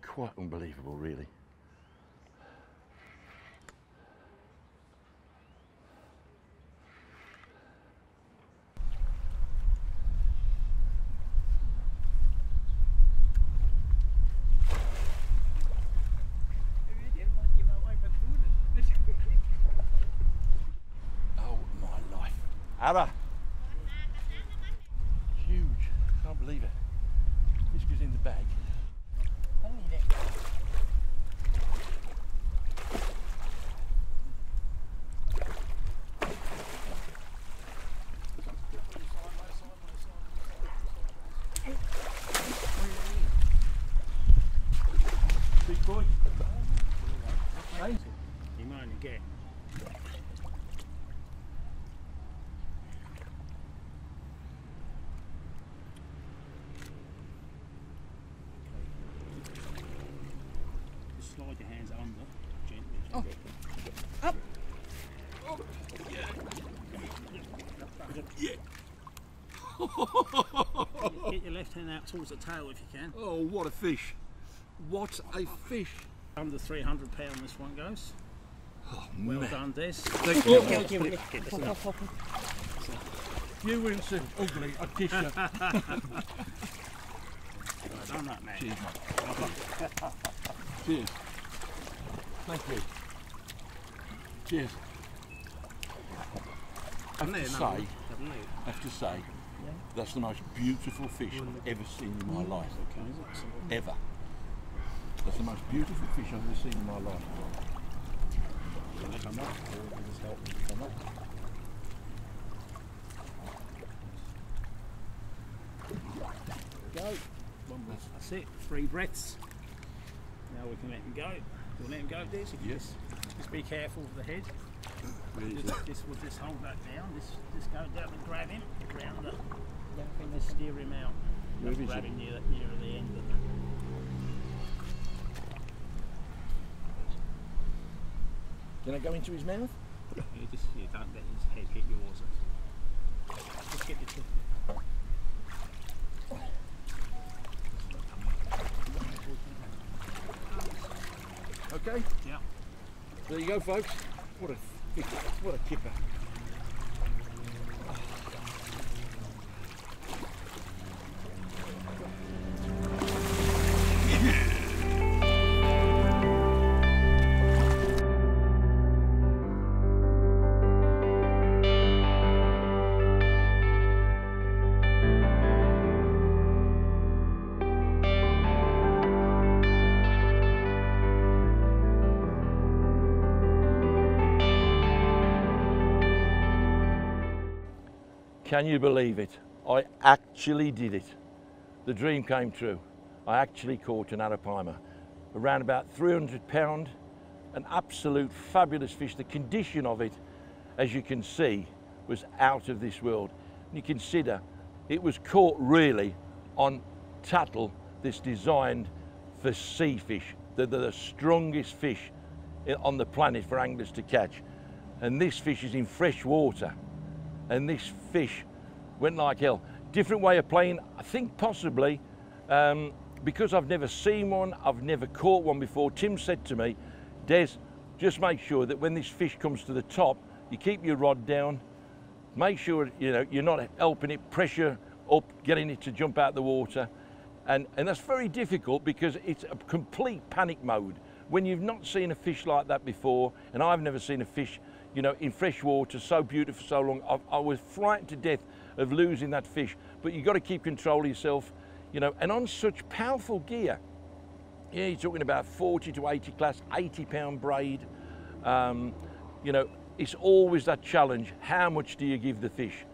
Quite unbelievable, really. Abba. Huge. Can't believe it. This goes in the bag. Big boy. Hey? You might get. slide your hands under, gently. Oh. Up. Oh, yeah. Get your left hand out towards the tail if you can. Oh, what a fish. What a fish. Under 300 pound this one goes. Oh, Well man. done, Des. Thank you. That's enough. You weren't so ugly, I'd kiss you. Well done that, man. Cheers, mate. Cheers. Thank you. Cheers. I have to say, that's the most beautiful fish I've ever seen in my life. Ever. That's the most beautiful fish I've ever seen in my life. Come up, or just help me come up. Go. One breath. That's it. 3 breaths. Now we can let him go. We'll let him go, Des. Yes. Just be careful of the head. Really We'll just hold that down. Just go down and grab him around the thing and steer him out. Where is grab it? him near the end of that. Can I go into his mouth? You don't let his head hit yours. Just get your tip. Okay. Yeah. There you go, folks. What a fish. What a kipper. Can you believe it? I actually did it. The dream came true. I actually caught an Arapaima, around about 300 pound, an absolute fabulous fish. The condition of it, as you can see, was out of this world. And you consider it was caught really on tattle that's designed for sea fish. They're the strongest fish on the planet for anglers to catch. And this fish is in fresh water. And this fish went like hell. Different way of playing, I think possibly, because I've never seen one, I've never caught one before. Tim said to me, Des, just make sure that when this fish comes to the top, you keep your rod down, make sure you're not helping it, pressure up, getting it to jump out the water. And that's very difficult because it's a complete panic mode. When you've not seen a fish like that before, and I've never seen a fish in fresh water, so beautiful for so long, I was frightened to death of losing that fish. But you've got to keep control of yourself, and on such powerful gear. Yeah, you're talking about 40 to 80 class, 80 pound braid. It's always that challenge. How much do you give the fish?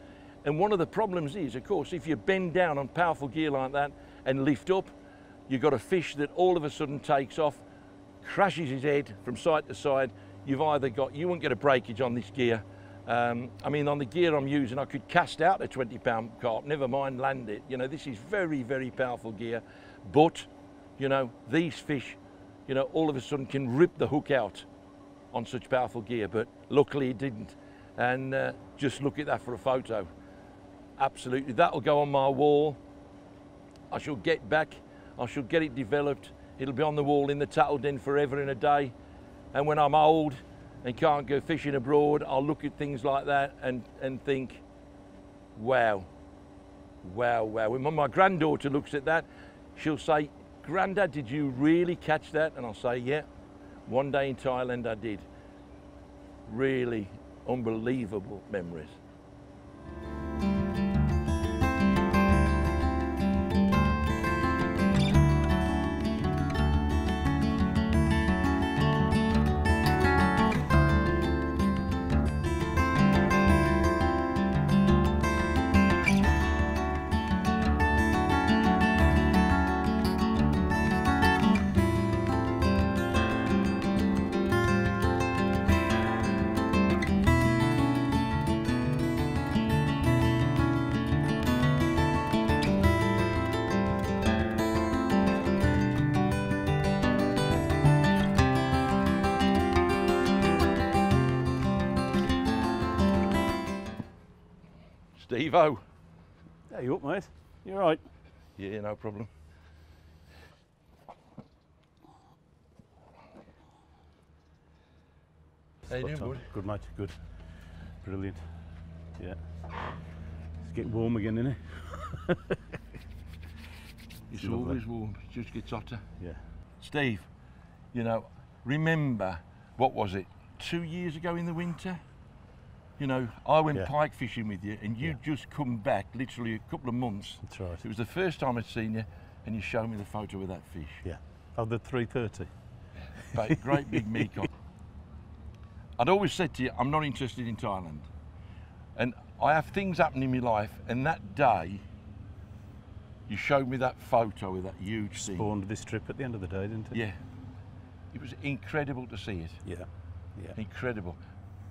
And one of the problems is, of course, if you bend down on powerful gear like that and lift up, you've got a fish that all of a sudden takes off, crashes his head from side to side. You won't get a breakage on this gear. I mean, on the gear I'm using, I could cast out a 20 pound carp, never mind land it. This is very, very powerful gear. But, these fish, all of a sudden can rip the hook out on such powerful gear. But luckily it didn't. And just look at that for a photo. Absolutely, that'll go on my wall. I shall get back, I shall get it developed. It'll be on the wall in the tattle den forever and a day. And when I'm old and can't go fishing abroad, I'll look at things like that and think, wow, wow, wow. When my granddaughter looks at that, she'll say, Grandad, did you really catch that? And I'll say, yeah, one day in Thailand I did. Really unbelievable memories. Steve-o. Yeah, you up, mate? You all right? Yeah, no problem. How you doing, bud? Good, mate, good. Brilliant. Yeah. It's getting warm again, isn't it? It's always warm, it just gets hotter. Yeah. Steve, you know, remember, what was it, 2 years ago in the winter? You know, I went pike fishing with you and you'd just come back literally a couple of months. That's right. It was the first time I'd seen you and you showed me the photo of that fish. Yeah. Oh, the 330. But great big Mekong. I'd always said to you, I'm not interested in Thailand. And I have things happen in my life, and that day, you showed me that photo with that huge thing. Spawned this trip at the end of the day, didn't it? Yeah. It was incredible to see it. Yeah. Yeah. Incredible.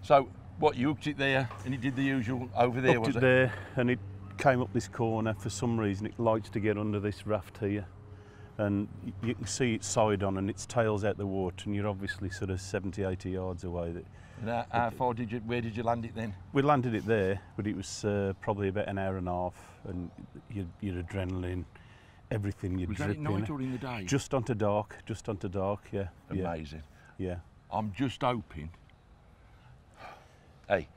So, what, you hooked it there, and it did the usual over there, Hooked was it there, and it came up this corner. For some reason, it likes to get under this raft here. And you can see its side on and its tail's out the water, and you're obviously sort of 70, 80 yards away. And how far did you, where did you land it then? We landed it there, but it was probably about an hour and a half, and your adrenaline, everything, you're dripping. Was that at night or in the day? Just onto dark, yeah. Amazing. Yeah. I'm just hoping, hey,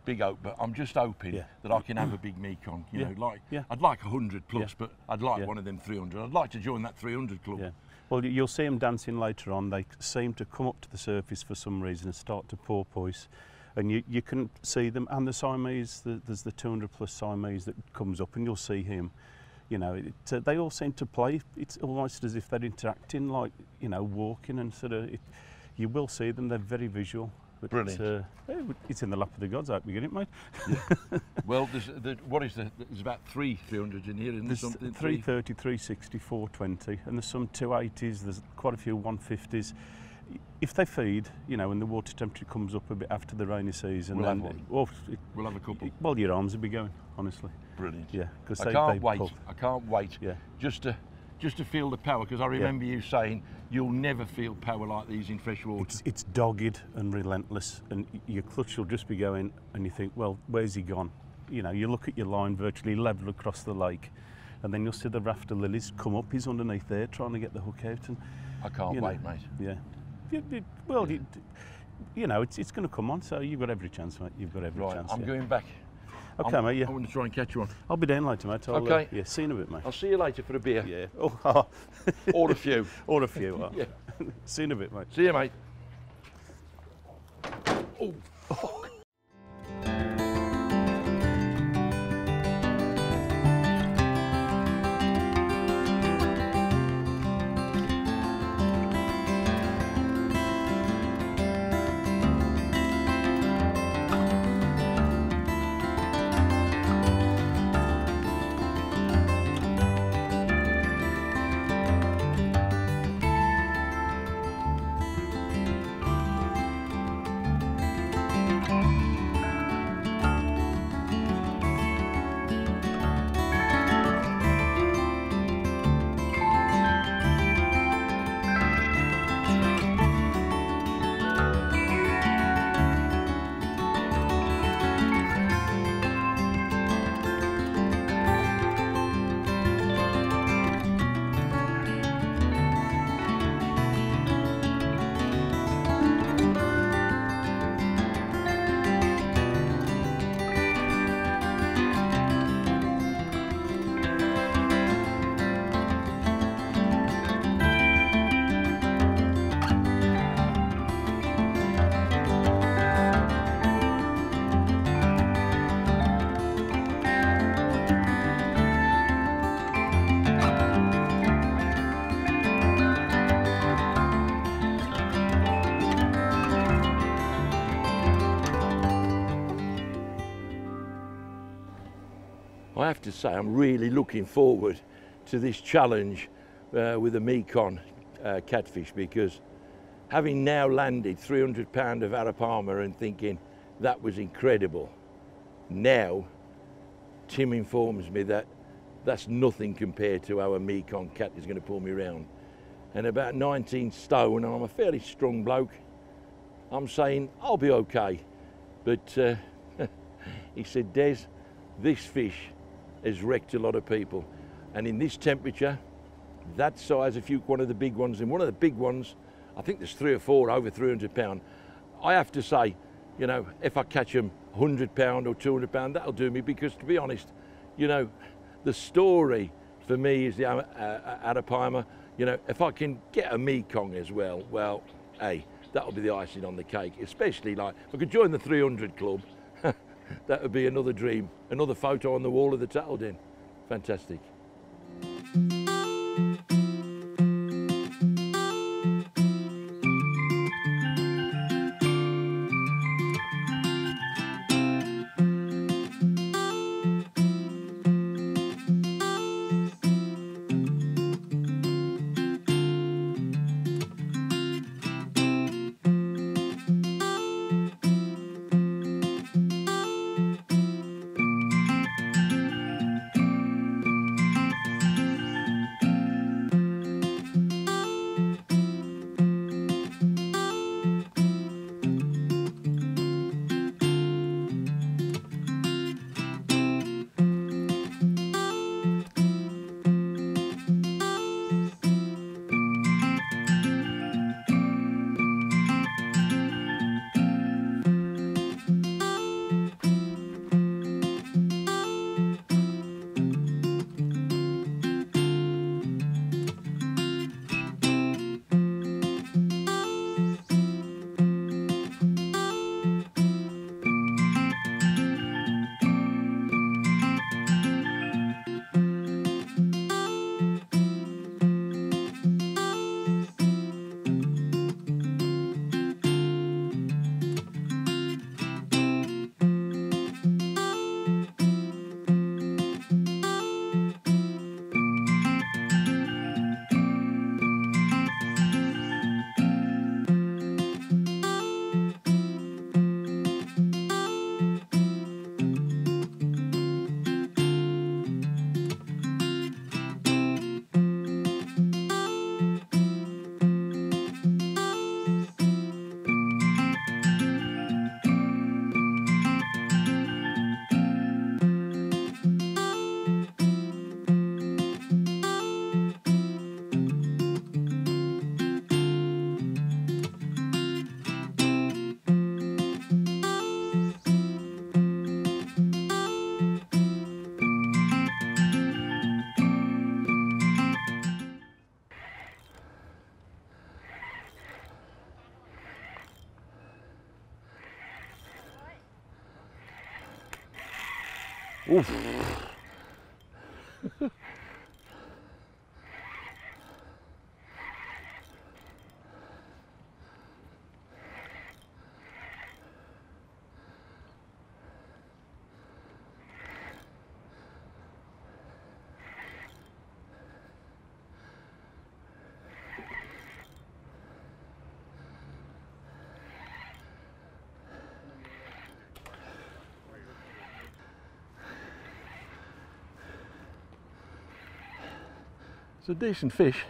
big hope, but I'm just hoping that I can have a big Mekong. You know, like I'd like 100 plus, but I'd like one of them 300. I'd like to join that 300 club. Yeah. Well, you'll see them dancing later on. They seem to come up to the surface for some reason and start to porpoise, and you can see them. And the Siamese, there's the 200 plus Siamese that comes up, and you'll see him. You know, they all seem to play. It's almost as if they're interacting, like, you know, walking and sort of. You will see them. They're very visual. But brilliant. It's in the lap of the gods. I hope we get it, mate. Yeah. Well, there's about 300s in here, isn't there? Something 330, 360, 420, and there's some 280s. There's quite a few 150s. If they feed, you know, when the water temperature comes up a bit after the rainy season, we'll have one. Well, we'll have a couple. Well, your arms will be going, honestly. Brilliant. Yeah, because I can't wait. I can't wait. Yeah. Just to feel the power, because I remember you saying you'll never feel power like these in fresh water. It's dogged and relentless, and your clutch will just be going, and you think, well, where's he gone? You know, you look at your line virtually level across the lake, and then you'll see the raft of lilies come up. He's underneath there trying to get the hook out, and I can't wait, mate. Yeah. You know, it's going to come on, so you've got every chance, mate. You've got every chance. I'm going back. Okay, mate, yeah. I want to try and catch you on. I'll be down later, mate. Okay. Yeah, see you in a bit, mate. I'll see you later for a beer. Yeah. Oh, or a few. Or a few. Yeah. See you in a bit, mate. See you, mate. Oh, fuck. I have to say I'm really looking forward to this challenge with the Mekong catfish, because having now landed 300 pound of Arapaima and thinking that was incredible, now Tim informs me that that's nothing compared to how a Mekong cat is going to pull me around. And about 19 stone, and I'm a fairly strong bloke, I'm saying I'll be okay. But he said, Des, this fish has wrecked a lot of people. And in this temperature, that size, one of the big ones, and one of the big ones, I think there's 3 or 4 over 300 pound. I have to say, you know, if I catch them 100 pound or 200 pound, that'll do me, because to be honest, you know, the story for me is the Arapaima. You know, if I can get a Mekong as well, well, hey, that'll be the icing on the cake. Especially like, if I could join the 300 club, that would be another dream. Another photo on the wall of the Tattle Den. Fantastic. Oof. It's a decent fish.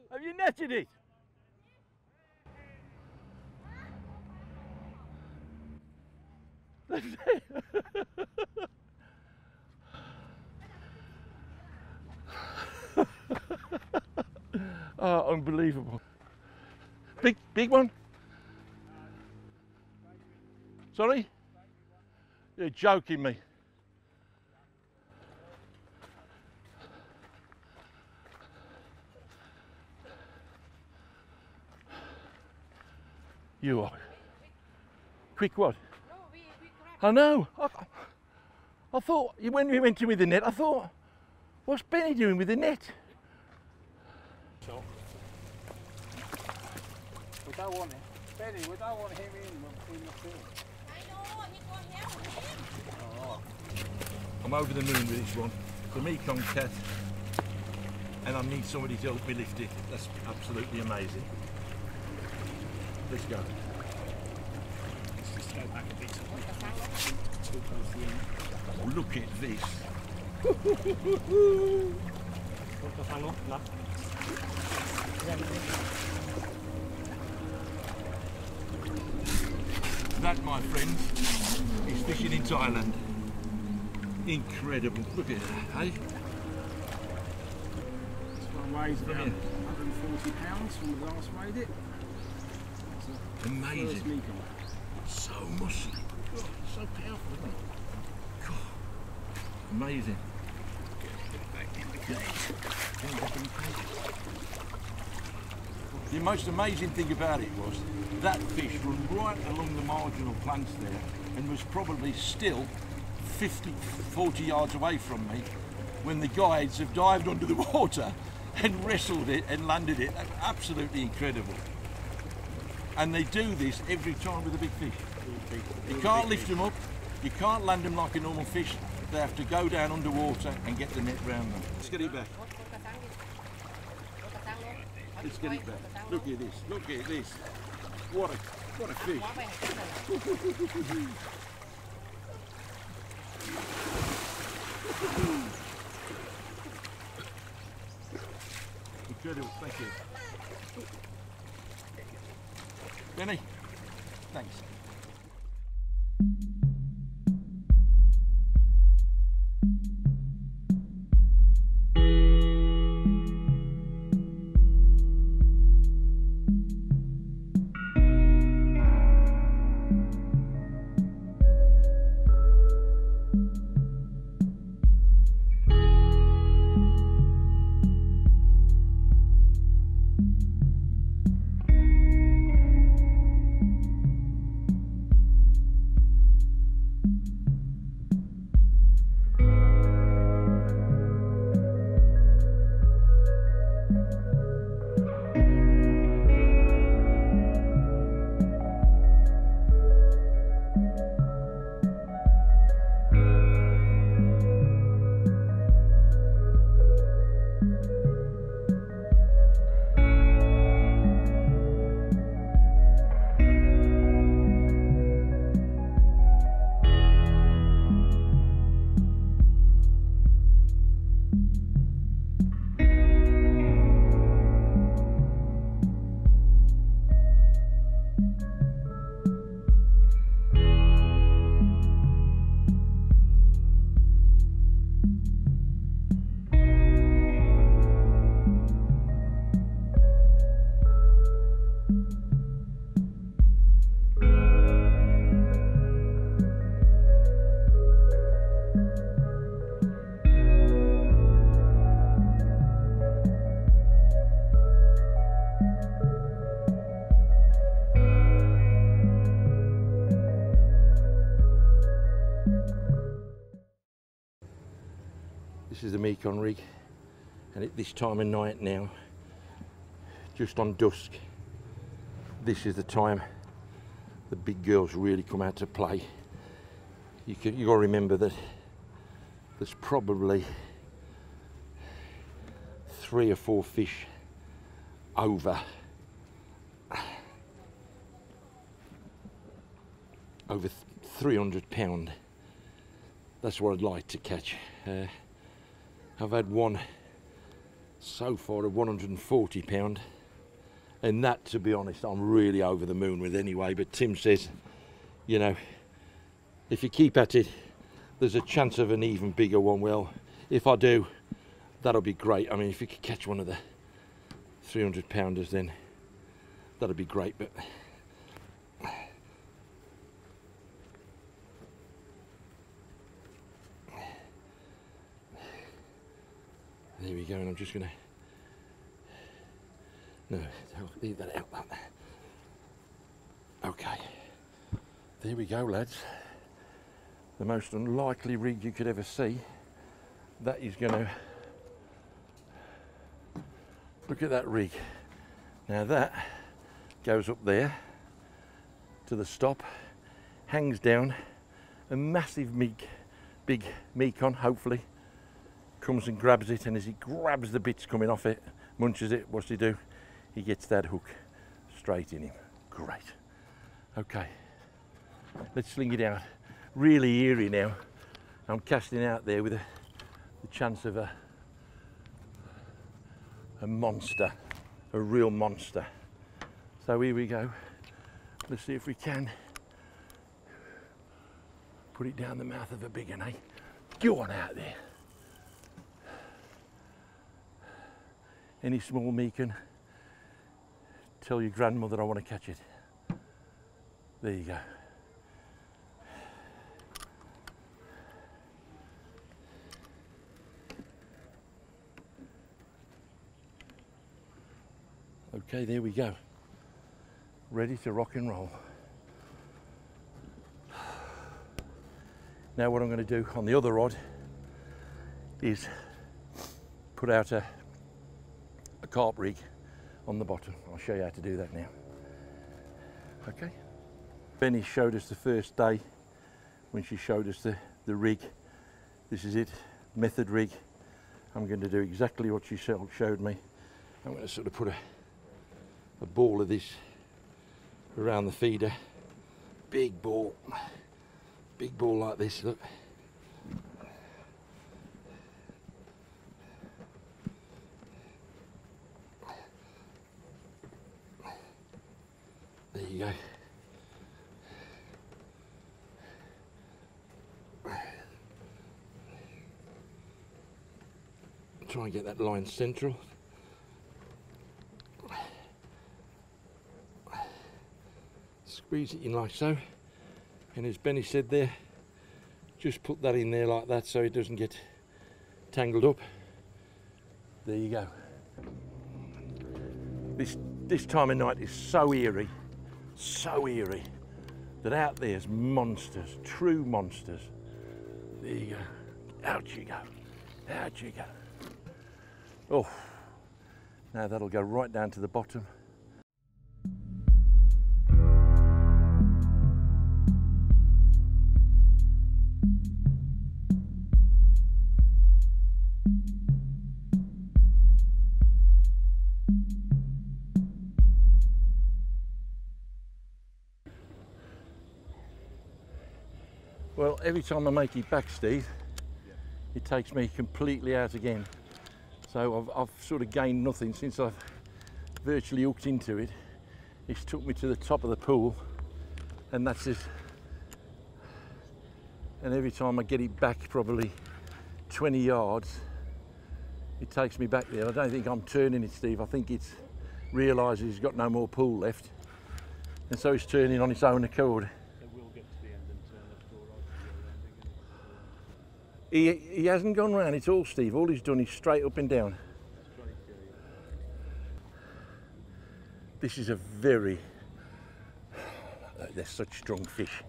Have you netted it? Oh, unbelievable. Big one? Sorry? You're joking me. You are. Quick what? No, we I know. I thought, when we went in with the net, I thought, what's Benny doing with the net? So, we don't want it. Benny, we don't want him in the field. I know, he will help him. I'm over the moon with this one. the Mekong cat, and I need somebody to help me lift it. That's absolutely amazing. Let's go. Let's just go back a bit. Too close to the end. Oh, look at this. That, my friends, is fishing in Thailand. Incredible. Look at that, hey? This one weighs about 140 pounds from the last weighed it. Amazing. So muscly. God, so powerful, isn't it? God. Amazing. The most amazing thing about it was that fish was right along the marginal plants there and was probably still 50, 40 yards away from me when the guides have dived under the water and wrestled it and landed it. Absolutely incredible. And they do this every time with a big fish. You can't lift them up, you can't land them like a normal fish. They have to go down underwater and get the net round them. Let's get it back. Let's get it back. Look at this, look at this. What a fish. Incredible, thank you. Benny, thanks. This is the Mekong rig, and at this time of night now, just on dusk, this is the time the big girls really come out to play. You got to remember that there's probably 3 or 4 fish over 300 pound. That's what I'd like to catch. I've had one so far of 140 pound, and that, to be honest, I'm really over the moon with anyway. But Tim says, you know, if you keep at it, there's a chance of an even bigger one. Well, if I do, that'll be great. I mean, if you could catch one of the 300 pounders, then that'll be great. But there we go, and I'm just gonna, no, I'll leave that out like that. Okay, there we go, lads. The most unlikely rig you could ever see. That is gonna, look at that rig. Now that goes up there to the stop, hangs down, a massive big Mekong, hopefully, comes and grabs it, and as he grabs the bits coming off it, munches it, what's he do? He gets that hook straight in him. Great. Okay, let's sling it out. Really eerie now. I'm casting out there with the chance of a monster, a real monster. So here we go. Let's see if we can put it down the mouth of a big one, eh? Go on out there. Any small Mekong, tell your grandmother I want to catch it. There you go. Okay, there we go. Ready to rock and roll. Now what I'm going to do on the other rod is put out a carp rig on the bottom. I'll show you how to do that now. Okay. Benny showed us the first day when she showed us the rig. This is it, method rig. I'm going to do exactly what she showed me. I'm going to sort of put a ball of this around the feeder. Big ball like this, look. There you go. Try and get that line central. Squeeze it in like so. And as Benny said there, just put that in there like that so it doesn't get tangled up. There you go. This time of night is so eerie, that out there's monsters, true monsters. There you go. Out you go. Out you go. Oh, now that'll go right down to the bottom. Well, every time I make it back, Steve, it takes me completely out again. So I've sort of gained nothing since I've virtually hooked into it. It's took me to the top of the pool, and that's it. And every time I get it back probably 20 yards, it takes me back there. I don't think I'm turning it, Steve. I think it realises it's got no more pool left, and so it's turning on its own accord. He hasn't gone round it all, Steve. All he's done is straight up and down. This is a very... They're such strong fish.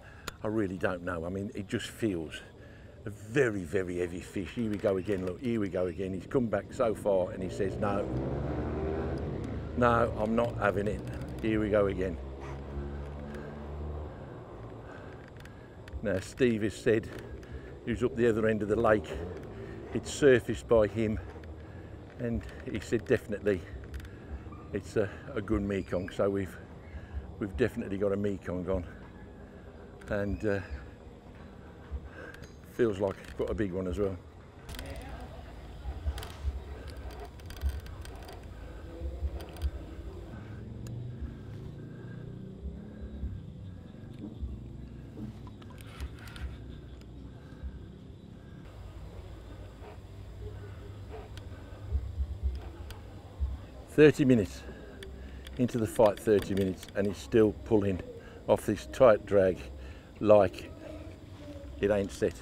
I really don't know. I mean, it just feels a very, very heavy fish. Here we go again, look. Here we go again. He's come back so far and he says, no, I'm not having it. Here we go again. Now, Steve has said, who's up the other end of the lake, it's surfaced by him, and he said definitely it's a good Mekong. So we've definitely got a Mekong on, and feels like it's got a big one as well. "30 minutes into the fight, 30 minutes, and he's still pulling off this tight drag like it ain't set.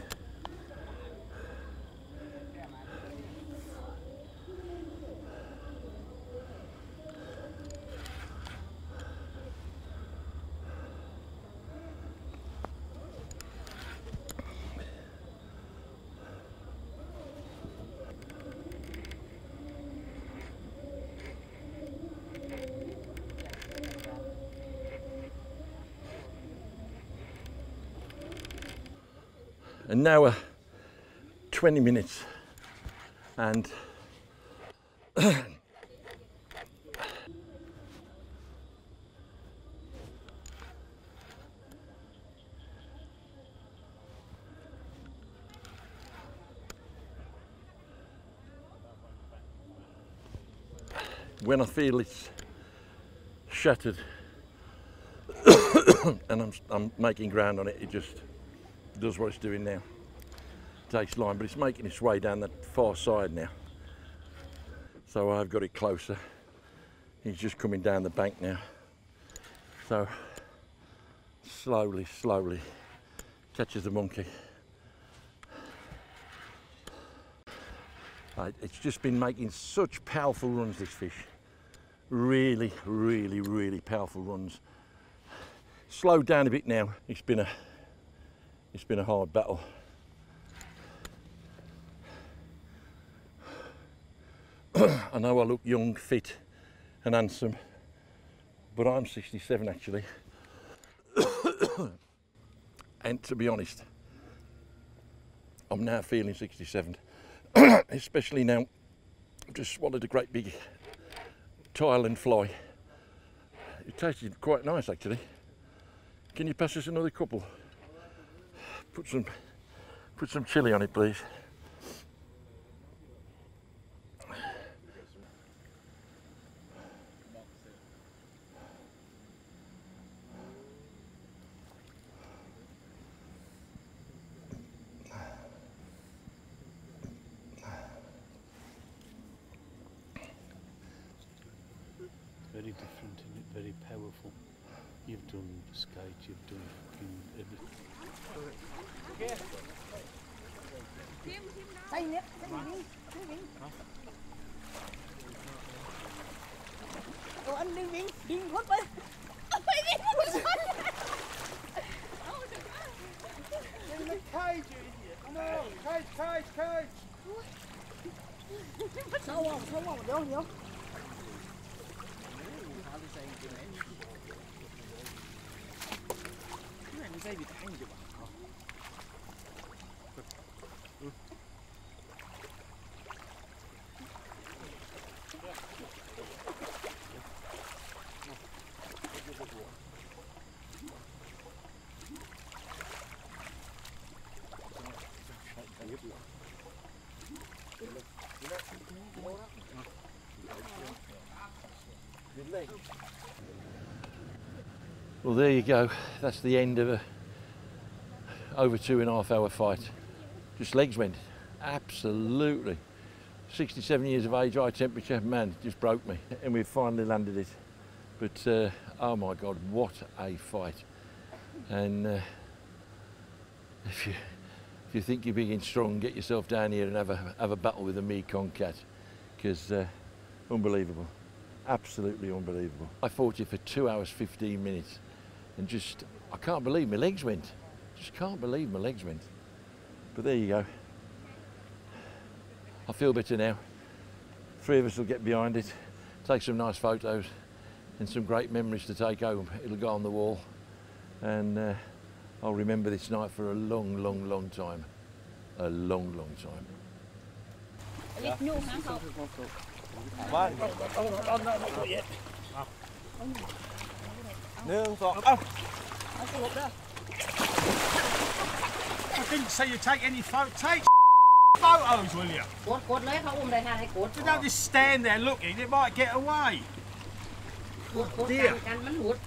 And now we're 20 minutes And when I feel it's shattered and I'm making ground on it, it just does what it's doing now. It takes line, but it's making its way down that far side now. So I've got it closer. He's just coming down the bank now. So slowly, slowly catches the monkey. It's just been making such powerful runs, this fish. Really, really, really powerful runs. Slowed down a bit now. It's been a hard battle. I know I look young, fit and handsome, but I'm 67 actually. And to be honest, I'm now feeling 67. Especially now, I've just swallowed a great big Thailand fly. It tasted quite nice actually. Can you pass us another couple? Put some chilli on it, please. Very different and very powerful. You've done skate, you've done fucking everything. Anh điên quá đi. In the cage, you idiot. Come on, cage. Sâu không, vô. Well, there you go. That's the end of a over 2.5 hour fight. Just legs went. Absolutely. 67 years of age, high temperature, man, it just broke me. And we've finally landed it. But oh my God, what a fight. And if you think you're big and strong, get yourself down here and have a battle with a Mekong cat, because unbelievable. Absolutely unbelievable. I fought it for 2 hours 15 minutes and just, I can't believe my legs went. Just can't believe my legs went. But there you go. I feel better now. 3 of us will get behind it, take some nice photos and some great memories to take home. It'll go on the wall and I'll remember this night for a long, long, long time. A long, long time. Not yet. I didn't say you take any photos. Take photos, will you? Cột lấy không ôm đây hai cột. You don't just stand there looking, it might get away. Cột can bánh hụt.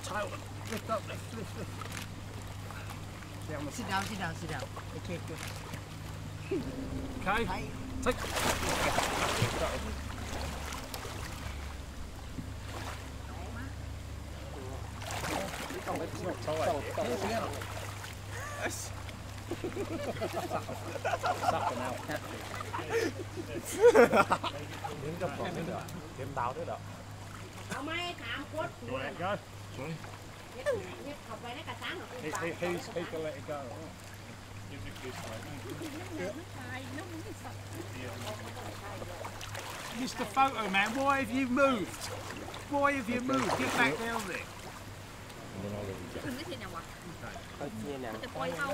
Tail, lift up, lift. Sit down. Okay, good. Okay. Take. It's not tight. Yes. Sucking out catfish. Kiếm tao đấy đó. Không ai thảm cốt. Let it go. Sorry. Học bài đấy cả sáng học. He can let it go. Mr. Photo Man, why have you moved? Why have you moved? Get back down there. ขึ้นไม่ทีนะวะ Như nào? จะปล่อยเอา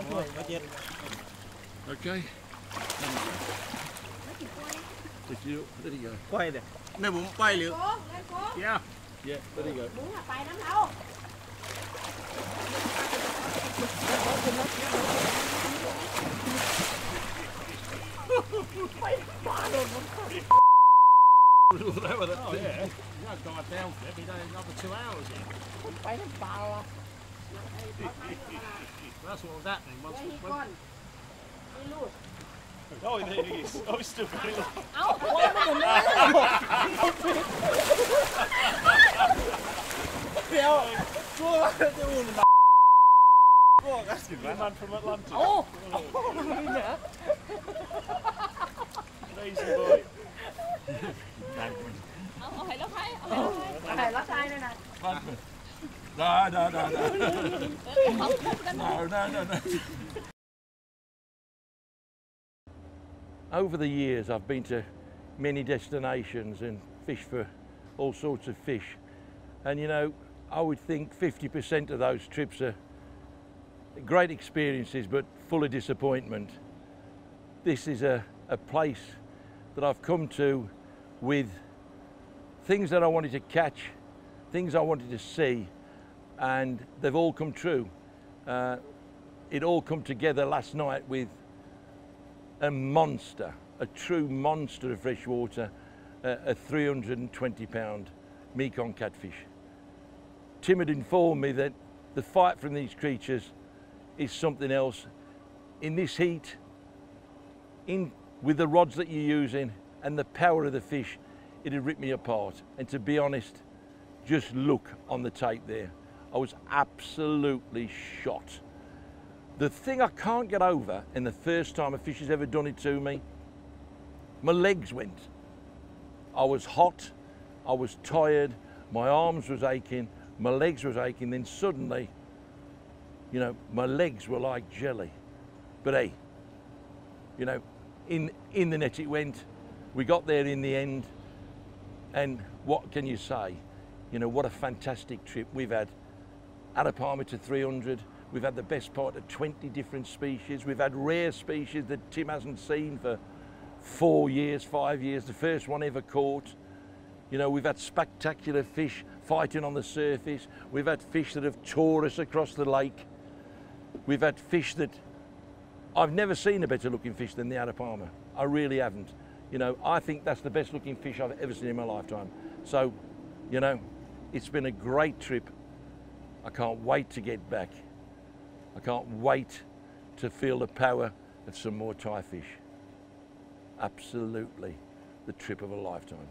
Okay. Did you? There you go. Quay nè. Này bụng quay liệu. Yeah. Yeah, there you go. Muốn là bay lắm đâu. Oh yeah. You don't dive down for it, be there another 2 hours here. Bay lắm bào. That's what was happening once Where he when, gone? He lose. Oh, there he is. Oh, he's still got it. Áo, quay nó đừng lên. Theo. Cua, cái uống là Cua, that's good man from Atlanta. Ồ. Lazy boy. Ông hãy lót thấy. Này lót tay đây nè. No, no, no, no. No, no, no, no. Over the years, I've been to many destinations and fished for all sorts of fish. And you know, I would think 50% of those trips are great experiences, but full of disappointment. This is a place that I've come to with things that I wanted to catch, things I wanted to see, and they've all come true. It all come together last night with a monster, a true monster of fresh water, a 320-pound Mekong catfish. Tim had informed me that the fight from these creatures is something else. In this heat, with the rods that you're using and the power of the fish, it'd rip me apart. And to be honest, just look on the tape there. I was absolutely shot. The thing I can't get over, and the first time a fish has ever done it to me, my legs went. I was hot, I was tired, my arms was aching, my legs was aching, then suddenly, you know, my legs were like jelly. But hey, you know, in the net it went. We got there in the end, and what can you say? You know, what a fantastic trip. We've had Arapaima to 300. We've had the best part of 20 different species. We've had rare species that Tim hasn't seen for 4 years, 5 years, the first one ever caught. You know, we've had spectacular fish fighting on the surface. We've had fish that have tore us across the lake. We've had fish that, I've never seen a better looking fish than the Arapaima. I really haven't. You know, I think that's the best looking fish I've ever seen in my lifetime. So, you know, it's been a great trip. I can't wait to get back. I can't wait to feel the power of some more Thai fish. Absolutely the trip of a lifetime.